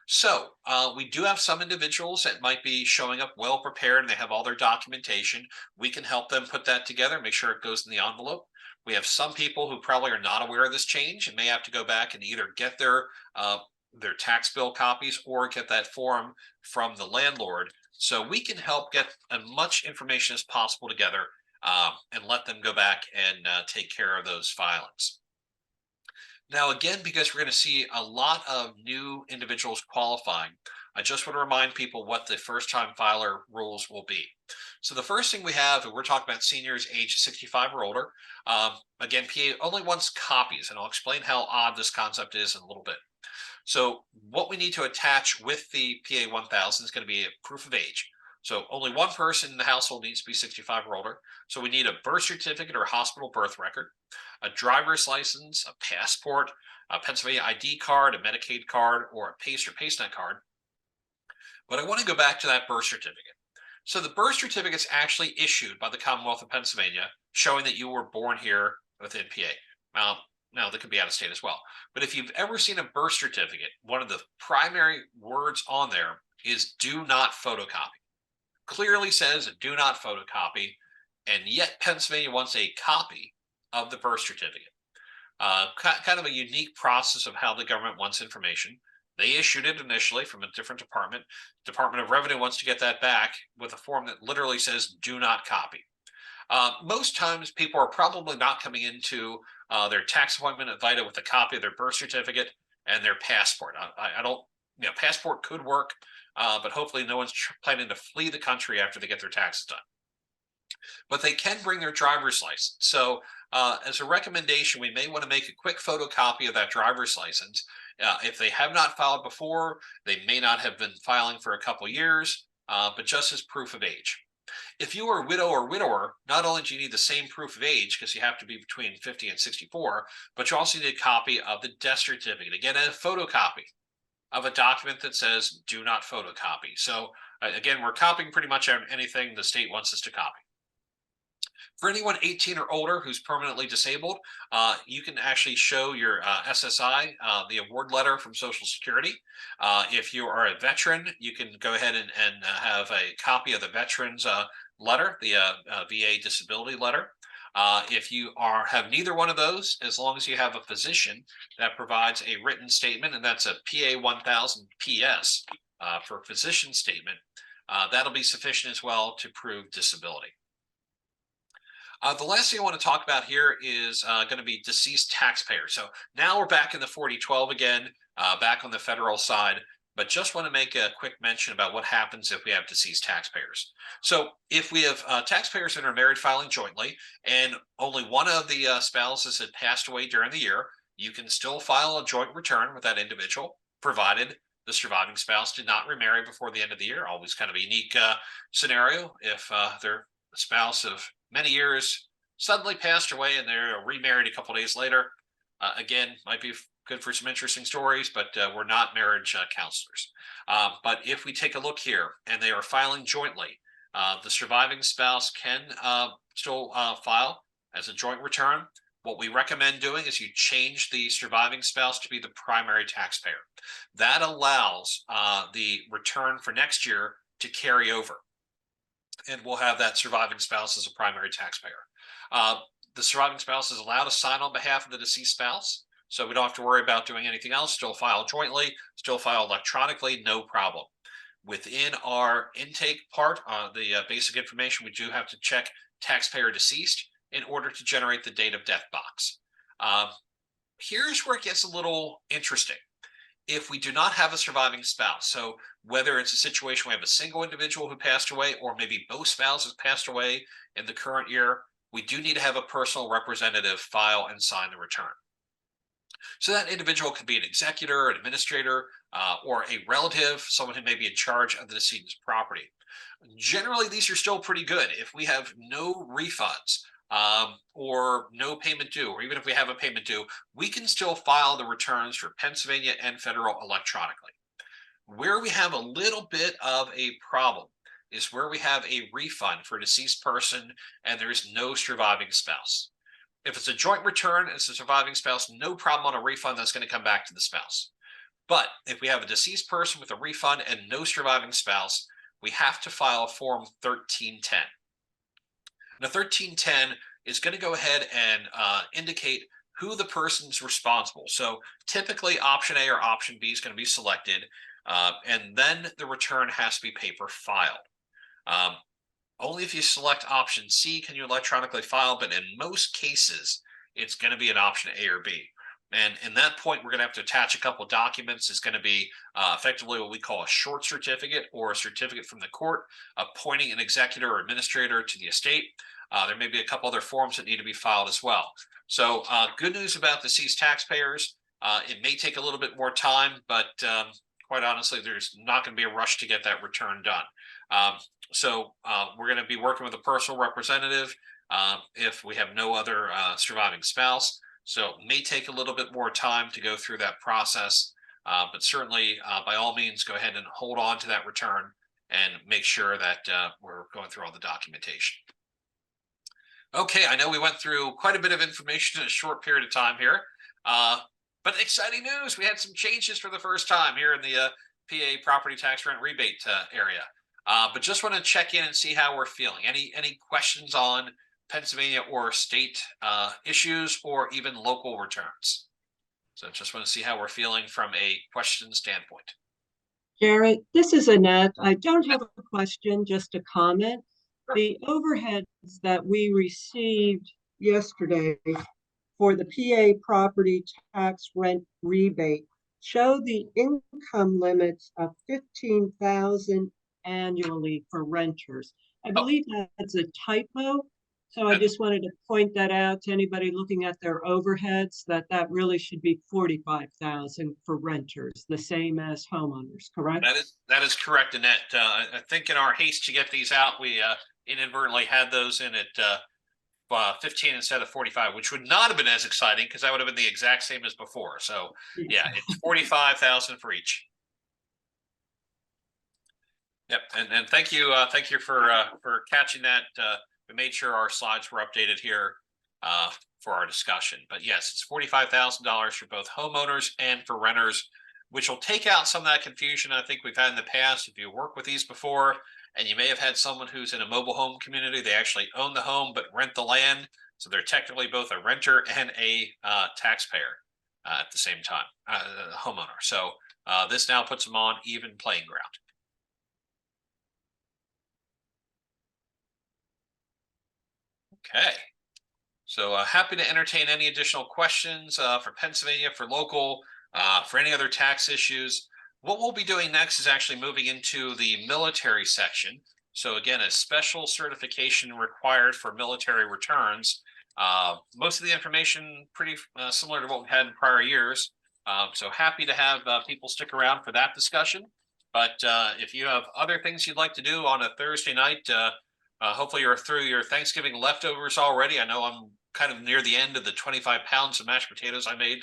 S4: So we do have some individuals that might be showing up well prepared and they have all their documentation. We can help them put that together, make sure it goes in the envelope. We have some people who probably are not aware of this change and may have to go back and either get their tax bill copies or get that form from the landlord. So we can help get as much information as possible together and let them go back and take care of those filings. Now, again, because we're going to see a lot of new individuals qualifying, I just want to remind people what the first-time filer rules will be. So the first thing we have, and we're talking about seniors age 65 or older. Again, PA only wants copies, and I'll explain how odd this concept is in a little bit. So what we need to attach with the PA 1000 is going to be a proof of age. So only one person in the household needs to be 65 or older. So we need a birth certificate or hospital birth record, a driver's license, a passport, a Pennsylvania ID card, a Medicaid card, or a PACE or PACENet card. But I want to go back to that birth certificate. So the birth certificate is actually issued by the Commonwealth of Pennsylvania, showing that you were born here within PA. Now, they could be out of state as well. But if you've ever seen a birth certificate, one of the primary words on there is do not photocopy. Clearly says do not photocopy, and yet Pennsylvania wants a copy of the birth certificate. Kind of a unique process of how the government wants information. They issued it initially from a different department. Department of Revenue wants to get that back with a form that literally says do not copy. Most times people are probably not coming into their tax appointment at VITA with a copy of their birth certificate and their passport. I don't, passport could work, but hopefully no one's planning to flee the country after they get their taxes done. But they can bring their driver's license. So as a recommendation, we may want to make a quick photocopy of that driver's license. If they have not filed before, they may not have been filing for a couple years, but just as proof of age. If you are a widow or widower, not only do you need the same proof of age because you have to be between 50 and 64, but you also need a copy of the death certificate. Again, a photocopy of a document that says do not photocopy. So again, we're copying pretty much anything the state wants us to copy. For anyone 18 or older who's permanently disabled, you can actually show your SSI, the award letter from Social Security. If you are a veteran, you can go ahead and have a copy of the veteran's letter, the VA disability letter. If you have neither one of those, as long as you have a physician that provides a written statement, and that's a PA 1000 PS for physician statement, that'll be sufficient as well to prove disability. The last thing I want to talk about here is going to be deceased taxpayers. So now we're back in the 4012 again, back on the federal side, but just want to make a quick mention about what happens if we have deceased taxpayers. So if we have taxpayers that are married filing jointly and only one of the spouses had passed away during the year, you can still file a joint return with that individual, provided the surviving spouse did not remarry before the end of the year. Always kind of a unique scenario if they're a spouse of many years suddenly passed away and they're remarried a couple days later. Again, might be good for some interesting stories, but we're not marriage counselors. But if we take a look here and they are filing jointly, the surviving spouse can still file as a joint return. What we recommend doing is you change the surviving spouse to be the primary taxpayer. That allows the return for next year to carry over, and we'll have that surviving spouse as a primary taxpayer. The surviving spouse is allowed to sign on behalf of the deceased spouse, so we don't have to worry about doing anything else. Still file jointly, still file electronically, no problem. Within our intake part, the basic information, we do have to check taxpayer deceased in order to generate the date of death box. Here's where it gets a little interesting. If we do not have a surviving spouse, so whether it's a situation where we have a single individual who passed away or maybe both spouses passed away in the current year, we do need to have a personal representative file and sign the return. So that individual could be an executor, an administrator, or a relative, someone who may be in charge of the decedent's property. Generally, these are still pretty good. If we have no refunds or no payment due, or even if we have a payment due, we can still file the returns for Pennsylvania and federal electronically. Where we have a little bit of a problem is where we have a refund for a deceased person and there's no surviving spouse. If it's a joint return and it's a surviving spouse, no problem on a refund that's going to come back to the spouse. But if we have a deceased person with a refund and no surviving spouse, we have to file Form 1310. Now, 1310 is going to go ahead and indicate who the person's responsible. So typically option A or option B is going to be selected, and then the return has to be paper filed. Only if you select option C can you electronically file, but in most cases, it's going to be an option A or B. And in that point, we're going to have to attach a couple of documents. It's going to be effectively what we call a short certificate or a certificate from the court appointing an executor or administrator to the estate. There may be a couple other forms that need to be filed as well. So good news about deceased taxpayers. It may take a little bit more time, but quite honestly, there's not going to be a rush to get that return done. We're going to be working with a personal representative if we have no other surviving spouse. So it may take a little bit more time to go through that process, but certainly by all means, go ahead and hold on to that return and make sure that we're going through all the documentation. Okay, I know we went through quite a bit of information in a short period of time here, but exciting news. We had some changes for the first time here in the PA property tax rent rebate area. But just want to check in and see how we're feeling. Any questions on Pennsylvania or state issues or even local returns? So just want to see how we're feeling from a question standpoint.
S5: Jarrett, this is Annette. I don't have a question, just a comment. The overheads that we received yesterday for the PA property tax rent rebate show the income limits of $15,000 annually for renters. I believe that's a typo. So I just wanted to point that out to anybody looking at their overheads, that really should be $45,000 for renters, the same as homeowners, correct?
S4: That is correct, Annette. I think in our haste to get these out, we inadvertently had those in at 15 instead of 45, which would not have been as exciting because that would have been the exact same as before. So yeah, it's 45,000 for each. Yep, and thank you for catching that. We made sure our slides were updated here for our discussion. But yes, it's $45,000 for both homeowners and for renters, which will take out some of that confusion I think we've had in the past. If you work with these before, and you may have had someone who's in a mobile home community, they actually own the home but rent the land, so they're technically both a renter and a taxpayer at the same time, homeowner. So this now puts them on even playing ground. Okay, so happy to entertain any additional questions for Pennsylvania, for local, for any other tax issues. What we'll be doing next is actually moving into the military section. So again, a special certification required for military returns. Most of the information pretty similar to what we've had in prior years. So happy to have people stick around for that discussion. But if you have other things you'd like to do on a Thursday night, hopefully you're through your Thanksgiving leftovers already. I know I'm kind of near the end of the 25 pounds of mashed potatoes I made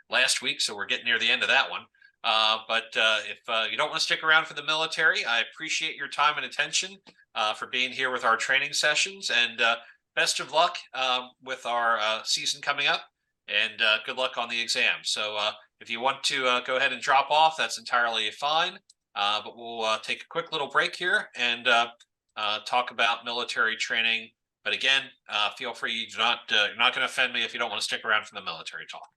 S4: last week, so we're getting near the end of that one. But if you don't want to stick around for the military, I appreciate your time and attention for being here with our training sessions, and best of luck with our season coming up, and good luck on the exam. So if you want to go ahead and drop off, that's entirely fine, but we'll take a quick little break here and talk about military training. But again, feel free, you're not going to offend me if you don't want to stick around for the military talk.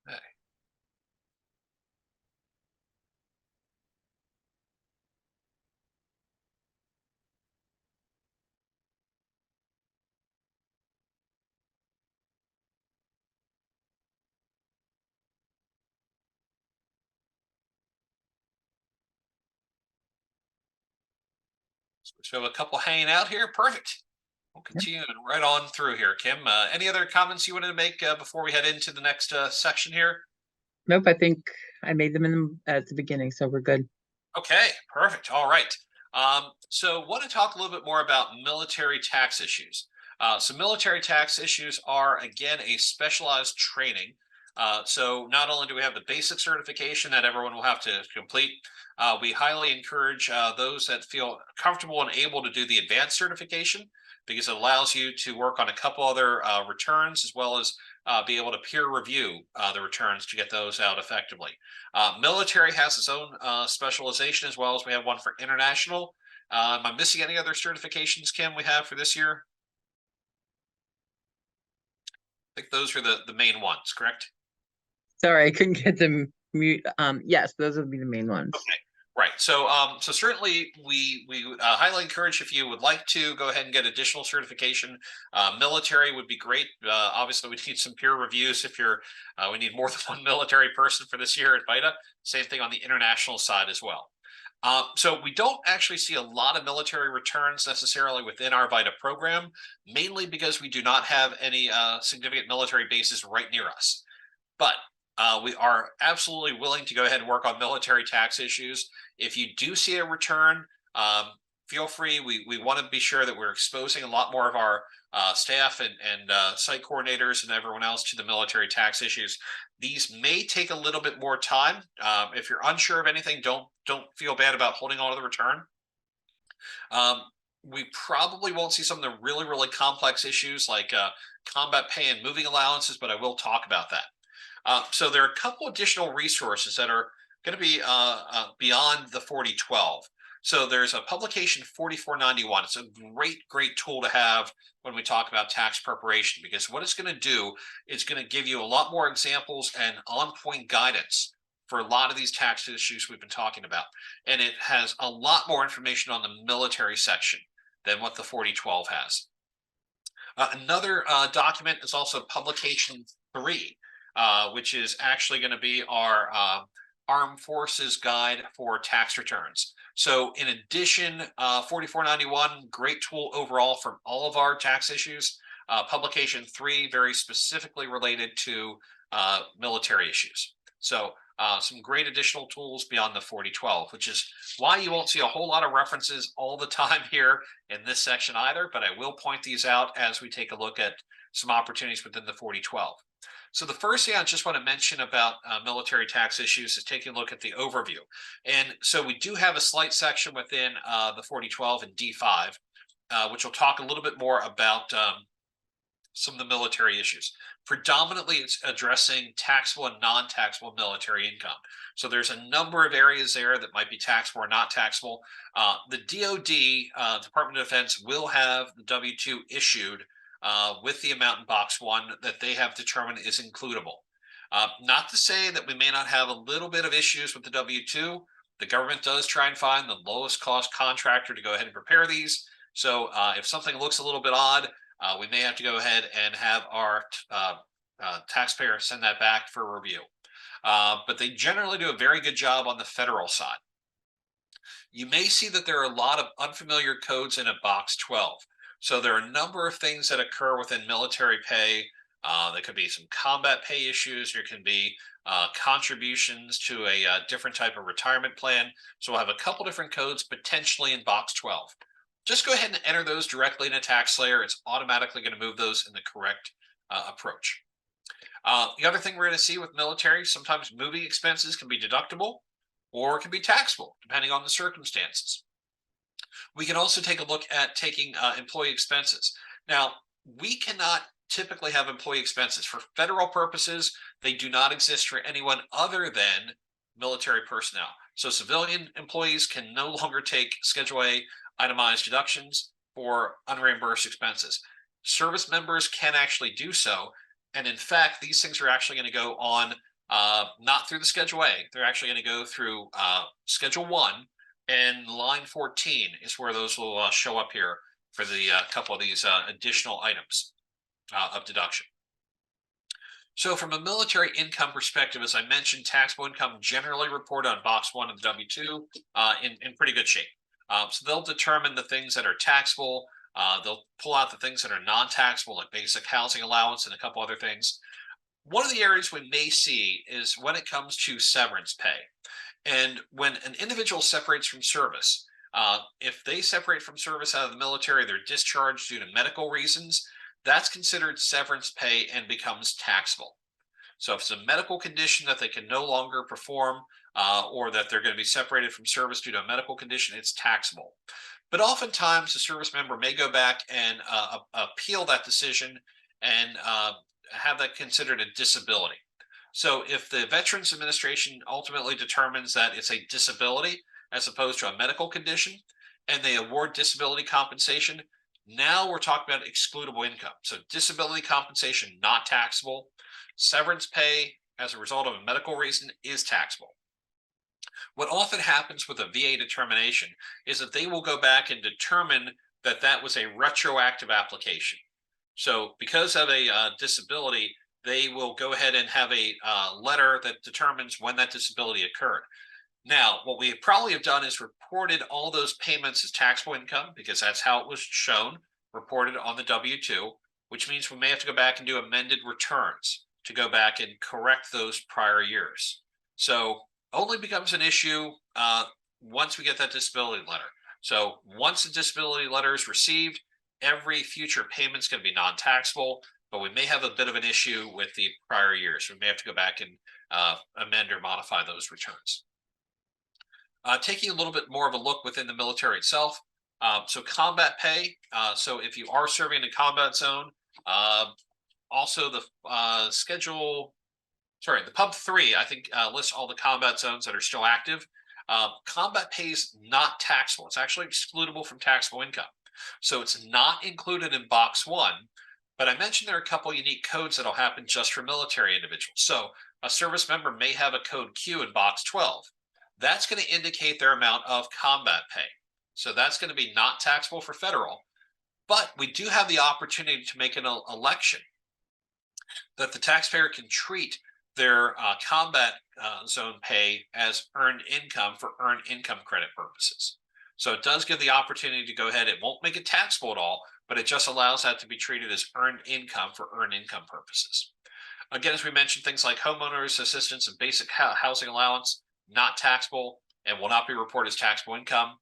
S4: Okay. So we have a couple hanging out here. Perfect. We'll continue right on through here. Kim, any other comments you wanted to make before we head into the next section here?
S1: Nope, I think I made them at the beginning, so we're good.
S4: Okay, perfect. All right. So want to talk a little bit more about military tax issues. So military tax issues are, again, a specialized training. So not only do we have the basic certification that everyone will have to complete, we highly encourage those that feel comfortable and able to do the advanced certification, because it allows you to work on a couple other returns, as well as be able to peer review the returns to get those out effectively. Military has its own specialization, as well as we have one for international. Am I missing any other certifications, Kim, we have for this year? I think those are the main ones, correct?
S1: Sorry, I couldn't get them mute. Yes, those would be the main ones.
S4: Okay. Right. So so certainly we highly encourage, if you would like to go ahead and get additional certification. Military would be great. Obviously, we need some peer reviews if you're we need more than one military person for this year at VITA. Same thing on the international side as well. So we don't actually see a lot of military returns necessarily within our VITA program, mainly because we do not have any significant military bases right near us. But We are absolutely willing to go ahead and work on military tax issues. If you do see a return, feel free. We want to be sure that we're exposing a lot more of our staff and site coordinators and everyone else to the military tax issues. These may take a little bit more time. If you're unsure of anything, don't feel bad about holding on to the return. We probably won't see some of the really complex issues like combat pay and moving allowances, but I will talk about that. So there are a couple additional resources that are going to be beyond the 4012. So there's a publication 4491. It's a great tool to have when we talk about tax preparation, because what it's going to do is going to give you a lot more examples and on-point guidance for a lot of these tax issues we've been talking about. And it has a lot more information on the military section than what the 4012 has. Another document is also publication 3. Which is actually going to be our Armed Forces Guide for Tax Returns. So in addition, 4491, great tool overall from all of our tax issues. Publication 3, very specifically related to military issues. So some great additional tools beyond the 4012, which is why you won't see a whole lot of references all the time here in this section either, but I will point these out as we take a look at some opportunities within the 4012. So the first thing I just want to mention about military tax issues is taking a look at the overview. And so we do have a slight section within the 4012 and D5, which will talk a little bit more about some of the military issues. Predominantly, it's addressing taxable and non-taxable military income. So there's a number of areas there that might be taxable or not taxable. The DoD, Department of Defense, will have the W-2 issued with the amount in box 1 that they have determined is includable. Not to say that we may not have a little bit of issues with the W-2. The government does try and find the lowest cost contractor to go ahead and prepare these. So if something looks a little bit odd, we may have to go ahead and have our taxpayer send that back for review. But they generally do a very good job on the federal side. You may see that there are a lot of unfamiliar codes in a box 12. So there are a number of things that occur within military pay. There could be some combat pay issues. There can be contributions to a different type of retirement plan. So we'll have a couple different codes potentially in box 12. Just go ahead and enter those directly in a tax layer. It's automatically going to move those in the correct approach. The other thing we're going to see with military, sometimes moving expenses can be deductible or can be taxable, depending on the circumstances. We can also take a look at taking employee expenses. Now, we cannot typically have employee expenses. For federal purposes, they do not exist for anyone other than military personnel. So civilian employees can no longer take Schedule A itemized deductions for unreimbursed expenses. Service members can actually do so. And in fact, these things are actually going to go on not through the Schedule A. They're actually going to go through Schedule 1. And line 14 is where those will show up here for the couple of these additional items of deduction. So from a military income perspective, as I mentioned, taxable income generally reported on box 1 of the W-2 in pretty good shape. So they'll determine the things that are taxable. They'll pull out the things that are non-taxable, like basic housing allowance and a couple other things. One of the areas we may see is when it comes to severance pay. And when an individual separates from service, if they separate from service out of the military, they're discharged due to medical reasons, that's considered severance pay and becomes taxable. So if it's a medical condition that they can no longer perform or that they're going to be separated from service due to a medical condition, it's taxable. But oftentimes the service member may go back and appeal that decision and have that considered a disability. So if the Veterans Administration ultimately determines that it's a disability as opposed to a medical condition, and they award disability compensation, now we're talking about excludable income. So disability compensation, not taxable. Severance pay as a result of a medical reason is taxable. What often happens with a VA determination is that they will go back and determine that that was a retroactive application. So because of a disability, they will go ahead and have a letter that determines when that disability occurred. Now, what we probably have done is reported all those payments as taxable income because that's how it was shown, reported on the W-2, which means we may have to go back and do amended returns. to go back and correct those prior years. So only becomes an issue once we get that disability letter. So once the disability letter is received, every future payment is going to be non-taxable, but we may have a bit of an issue with the prior years. We may have to go back and amend or modify those returns. Taking a little bit more of a look within the military itself. So combat pay. So if you are serving in a combat zone, also the the Pub 3, I think lists all the combat zones that are still active. Combat pay is not taxable. It's actually excludable from taxable income. So it's not included in box 1, but I mentioned there are a couple unique codes that'll happen just for military individuals. So a service member may have a code Q in box 12. That's going to indicate their amount of combat pay. So that's going to be not taxable for federal, but we do have the opportunity to make an election that the taxpayer can treat their combat zone pay as earned income for earned income credit purposes. So it does give the opportunity to go ahead. It won't make it taxable at all, but it just allows that to be treated as earned income for earned income purposes. Again, as we mentioned, things like homeowners assistance and basic housing allowance, not taxable and will not be reported as taxable income.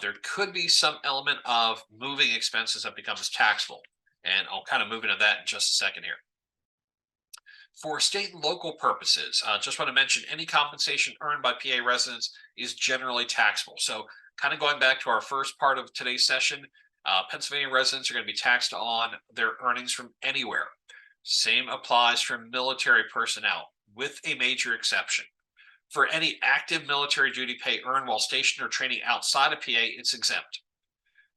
S4: There could be some element of moving expenses that becomes taxable, and I'll kind of move into that in just a second here. For state and local purposes, just want to mention any compensation earned by PA residents is generally taxable. So kind of going back to our first part of today's session, Pennsylvania residents are going to be taxed on their earnings from anywhere. Same applies for military personnel, with a major exception. For any active military duty pay earned while stationed or training outside of PA, it's exempt.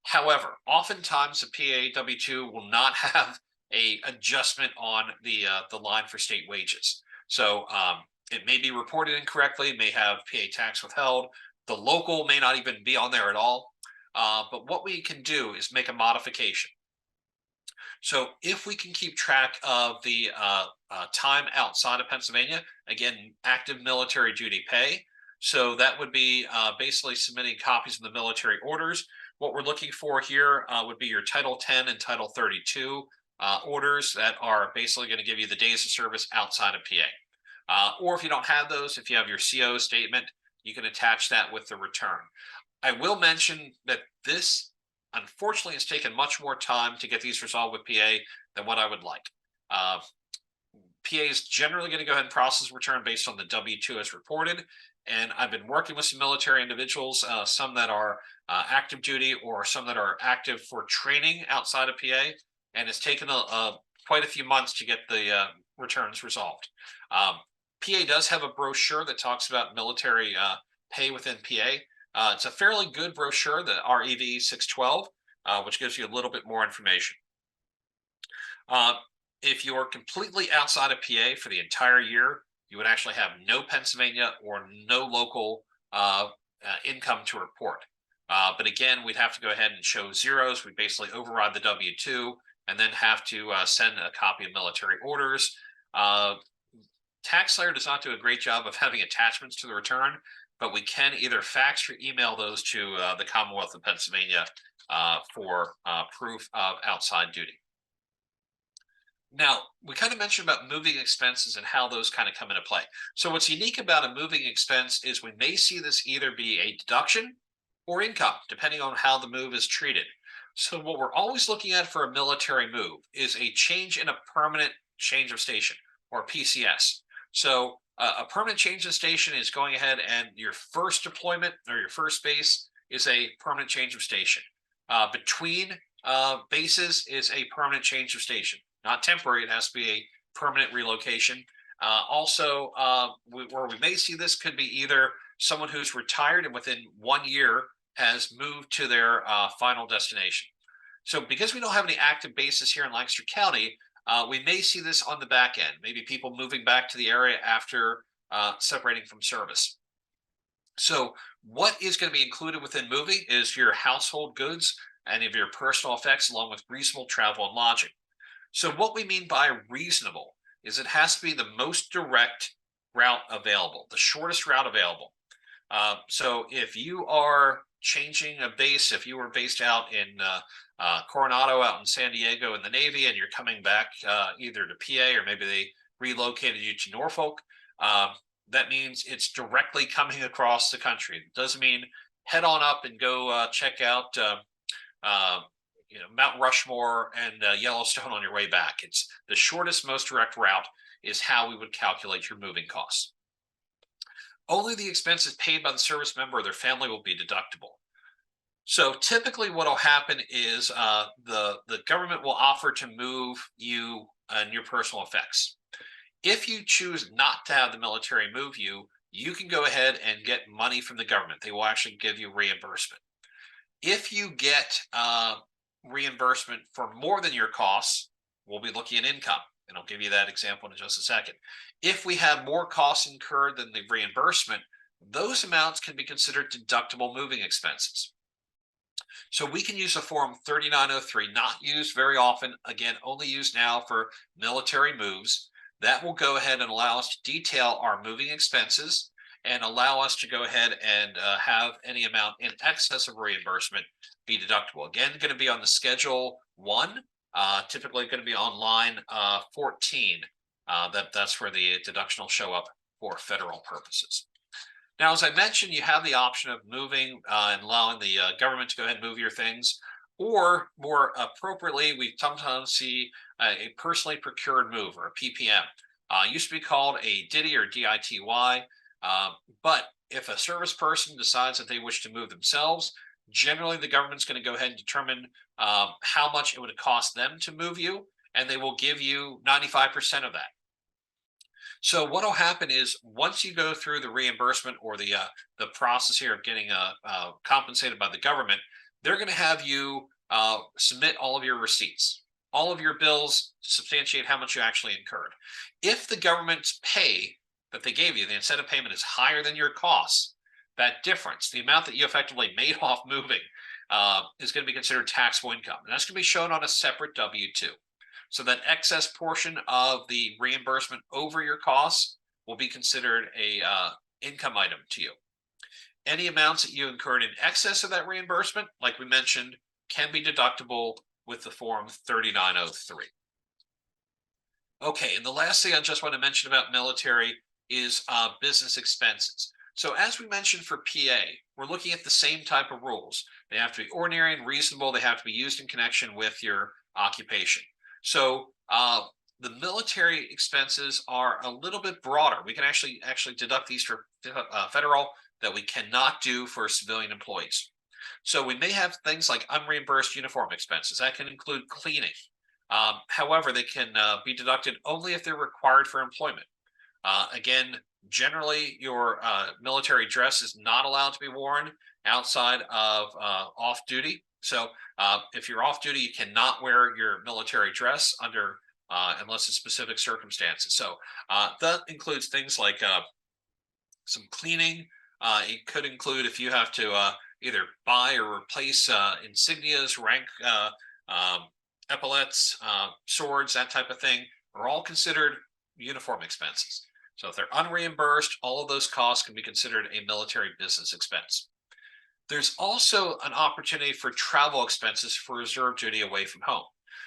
S4: However, oftentimes the PA W-2 will not have a adjustment on the line for state wages. So it may be reported incorrectly, may have PA tax withheld. The local may not even be on there at all. But what we can do is make a modification. So if we can keep track of the time outside of Pennsylvania, again, active military duty pay. So that would be basically submitting copies of the military orders. What we're looking for here would be your Title 10 and Title 32 orders that are basically going to give you the days of service outside of PA. Or if you don't have those, if you have your CO statement, you can attach that with the return. I will mention that this, unfortunately, has taken much more time to get these resolved with PA than what I would like. PA is generally going to go ahead and process return based on the W-2 as reported. And I've been working with some military individuals, some that are active duty or some that are active for training outside of PA. And it's taken quite a few months to get the returns resolved. PA does have a brochure that talks about military pay within PA. It's a fairly good brochure, the REV 612, which gives you a little bit more information. If you're completely outside of PA for the entire year, you would actually have no Pennsylvania or no local income to report. But again, we'd have to go ahead and show zeros. We basically override the W-2 and then have to send a copy of military orders. TaxSlayer does not do a great job of having attachments to the return, but we can either fax or email those to the Commonwealth of Pennsylvania for proof of outside duty. Now, we kind of mentioned about moving expenses and how those kind of come into play. So what's unique about a moving expense is we may see this either be a deduction or income, depending on how the move is treated. So what we're always looking at for a military move is a change in a permanent change of station, or PCS. So a permanent change of station is going ahead and your first deployment or your first base is a permanent change of station. Between bases is a permanent change of station. Not temporary, it has to be a permanent relocation. Also, where we may see this could be either someone who's retired and within 1 year has moved to their final destination. So because we don't have any active bases here in Lancaster County, we may see this on the back end, maybe people moving back to the area after separating from service. So what is going to be included within moving is your household goods and of your personal effects, along with reasonable travel and lodging. So what we mean by reasonable is it has to be the most direct route available, the shortest route available. So if you are changing a base, if you were based out in Coronado, out in San Diego in the Navy, and you're coming back either to PA or maybe they relocated you to Norfolk, that means it's directly coming across the country. It doesn't mean head on up and go check out Mount Rushmore and Yellowstone on your way back. It's the shortest, most direct route is how we would calculate your moving costs. Only the expenses paid by the service member or their family will be deductible. So typically what will happen is the government will offer to move you and your personal effects. If you choose not to have the military move you, you can go ahead and get money from the government. They will actually give you reimbursement. If you get reimbursement for more than your costs, we'll be looking at income. And I'll give you that example in just a second. If we have more costs incurred than the reimbursement, those amounts can be considered deductible moving expenses. So we can use a form 3903, not used very often, again, only used now for military moves. That will go ahead and allow us to detail our moving expenses and allow us to go ahead and have any amount in excess of reimbursement be deductible. Again, going to be on the Schedule 1, typically going to be on line 14. That's where the deduction will show up for federal purposes. Now, as I mentioned, you have the option of moving and allowing the government to go ahead and move your things, or more appropriately, we sometimes see a personally procured move, or a PPM. Used to be called a DITY or DITY, but if a service person decides that they wish to move themselves, generally the government's going to go ahead and determine how much it would cost them to move you, and they will give you 95% of that. So what will happen is once you go through the reimbursement or the process here of getting compensated by the government, they're going to have you submit all of your receipts, all of your bills to substantiate how much you actually incurred. If the government's pay that they gave you, the incentive payment, is higher than your costs, that difference, the amount that you effectively made off moving, is going to be considered taxable income. And that's going to be shown on a separate W-2. So that excess portion of the reimbursement over your costs will be considered a income item to you. Any amounts that you incurred in excess of that reimbursement, like we mentioned, can be deductible with the form 3903. Okay, and the last thing I just want to mention about military is business expenses. So as we mentioned for PA, we're looking at the same type of rules. They have to be ordinary and reasonable. They have to be used in connection with your occupation. So the military expenses are a little bit broader. We can actually deduct these for federal that we cannot do for civilian employees. So we may have things like unreimbursed uniform expenses. That can include cleaning. However, they can be deducted only if they're required for employment. Again, generally your military dress is not allowed to be worn outside of off-duty. So if you're off duty, you cannot wear your military dress under unless it's specific circumstances. So that includes things like some cleaning. It could include if you have to either buy or replace insignias, rank epaulets, swords, that type of thing, are all considered uniform expenses. So if they're unreimbursed, all of those costs can be considered a military business expense. There's also an opportunity for travel expenses for reserve duty away from home.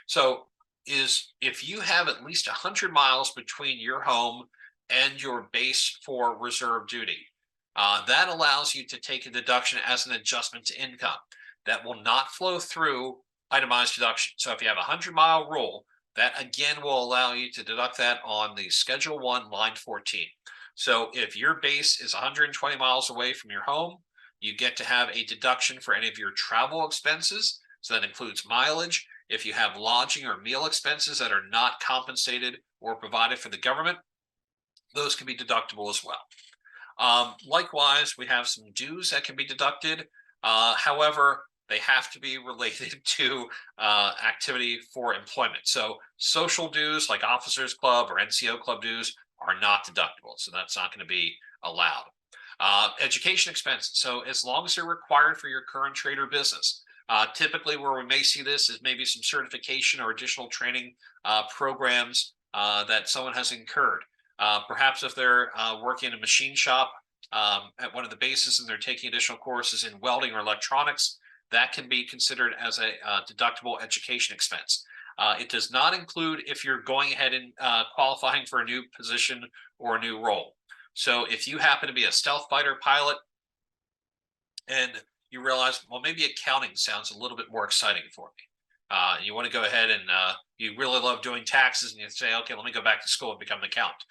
S4: So if you have at least 100 miles between your home and your base for reserve duty, that allows you to take a deduction as an adjustment to income. That will not flow through itemized deduction. So if you have a 100-mile rule, that again will allow you to deduct that on the Schedule 1, line 14. So if your base is 120 miles away from your home, you get to have a deduction for any of your travel expenses. So that includes mileage. If you have lodging or meal expenses that are not compensated or provided for the government, those can be deductible as well. Likewise, we have some dues that can be deducted. However, they have to be related to activity for employment. So social dues like Officers Club or NCO Club dues are not deductible. So that's not going to be allowed. Education expenses. So as long as they're required for your current trade or business, typically where we may see this is maybe some certification or additional training programs that someone has incurred. Perhaps if they're working in a machine shop at one of the bases and they're taking additional courses in welding or electronics, that can be considered as a deductible education expense. It does not include if you're going ahead and qualifying for a new position or a new role. So if you happen to be a stealth fighter pilot and you realize, well, maybe accounting sounds a little bit more exciting for me. You want to go ahead and you really love doing taxes and you say, okay, let me go back to school and become an accountant.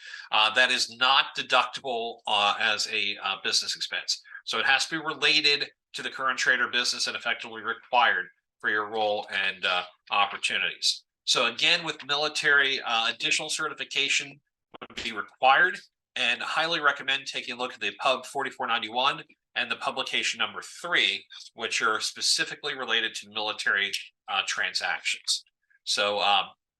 S4: That is not deductible as a business expense. So it has to be related to the current trade or business and effectively required for your role and opportunities. So again, with military, additional certification would be required, and highly recommend taking a look at the Pub 4491 and the publication number 3, which are specifically related to military transactions. So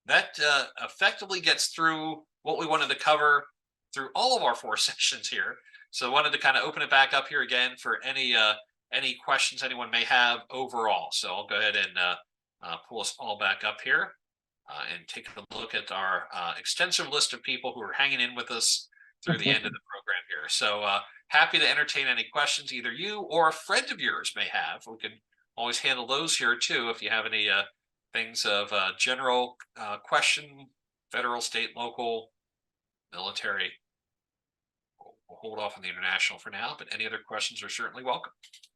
S4: that effectively gets through what we wanted to cover through all of our 4 sessions here. So I wanted to kind of open it back up here again for any questions anyone may have overall. So I'll go ahead and pull us all back up here and take a look at our extensive list of people who are hanging in with us through the end of the program here. So happy to entertain any questions either you or a friend of yours may have. We can always handle those here too if you have any things of general question, federal, state, local, military. We'll hold off on the international for now, but any other questions are certainly welcome.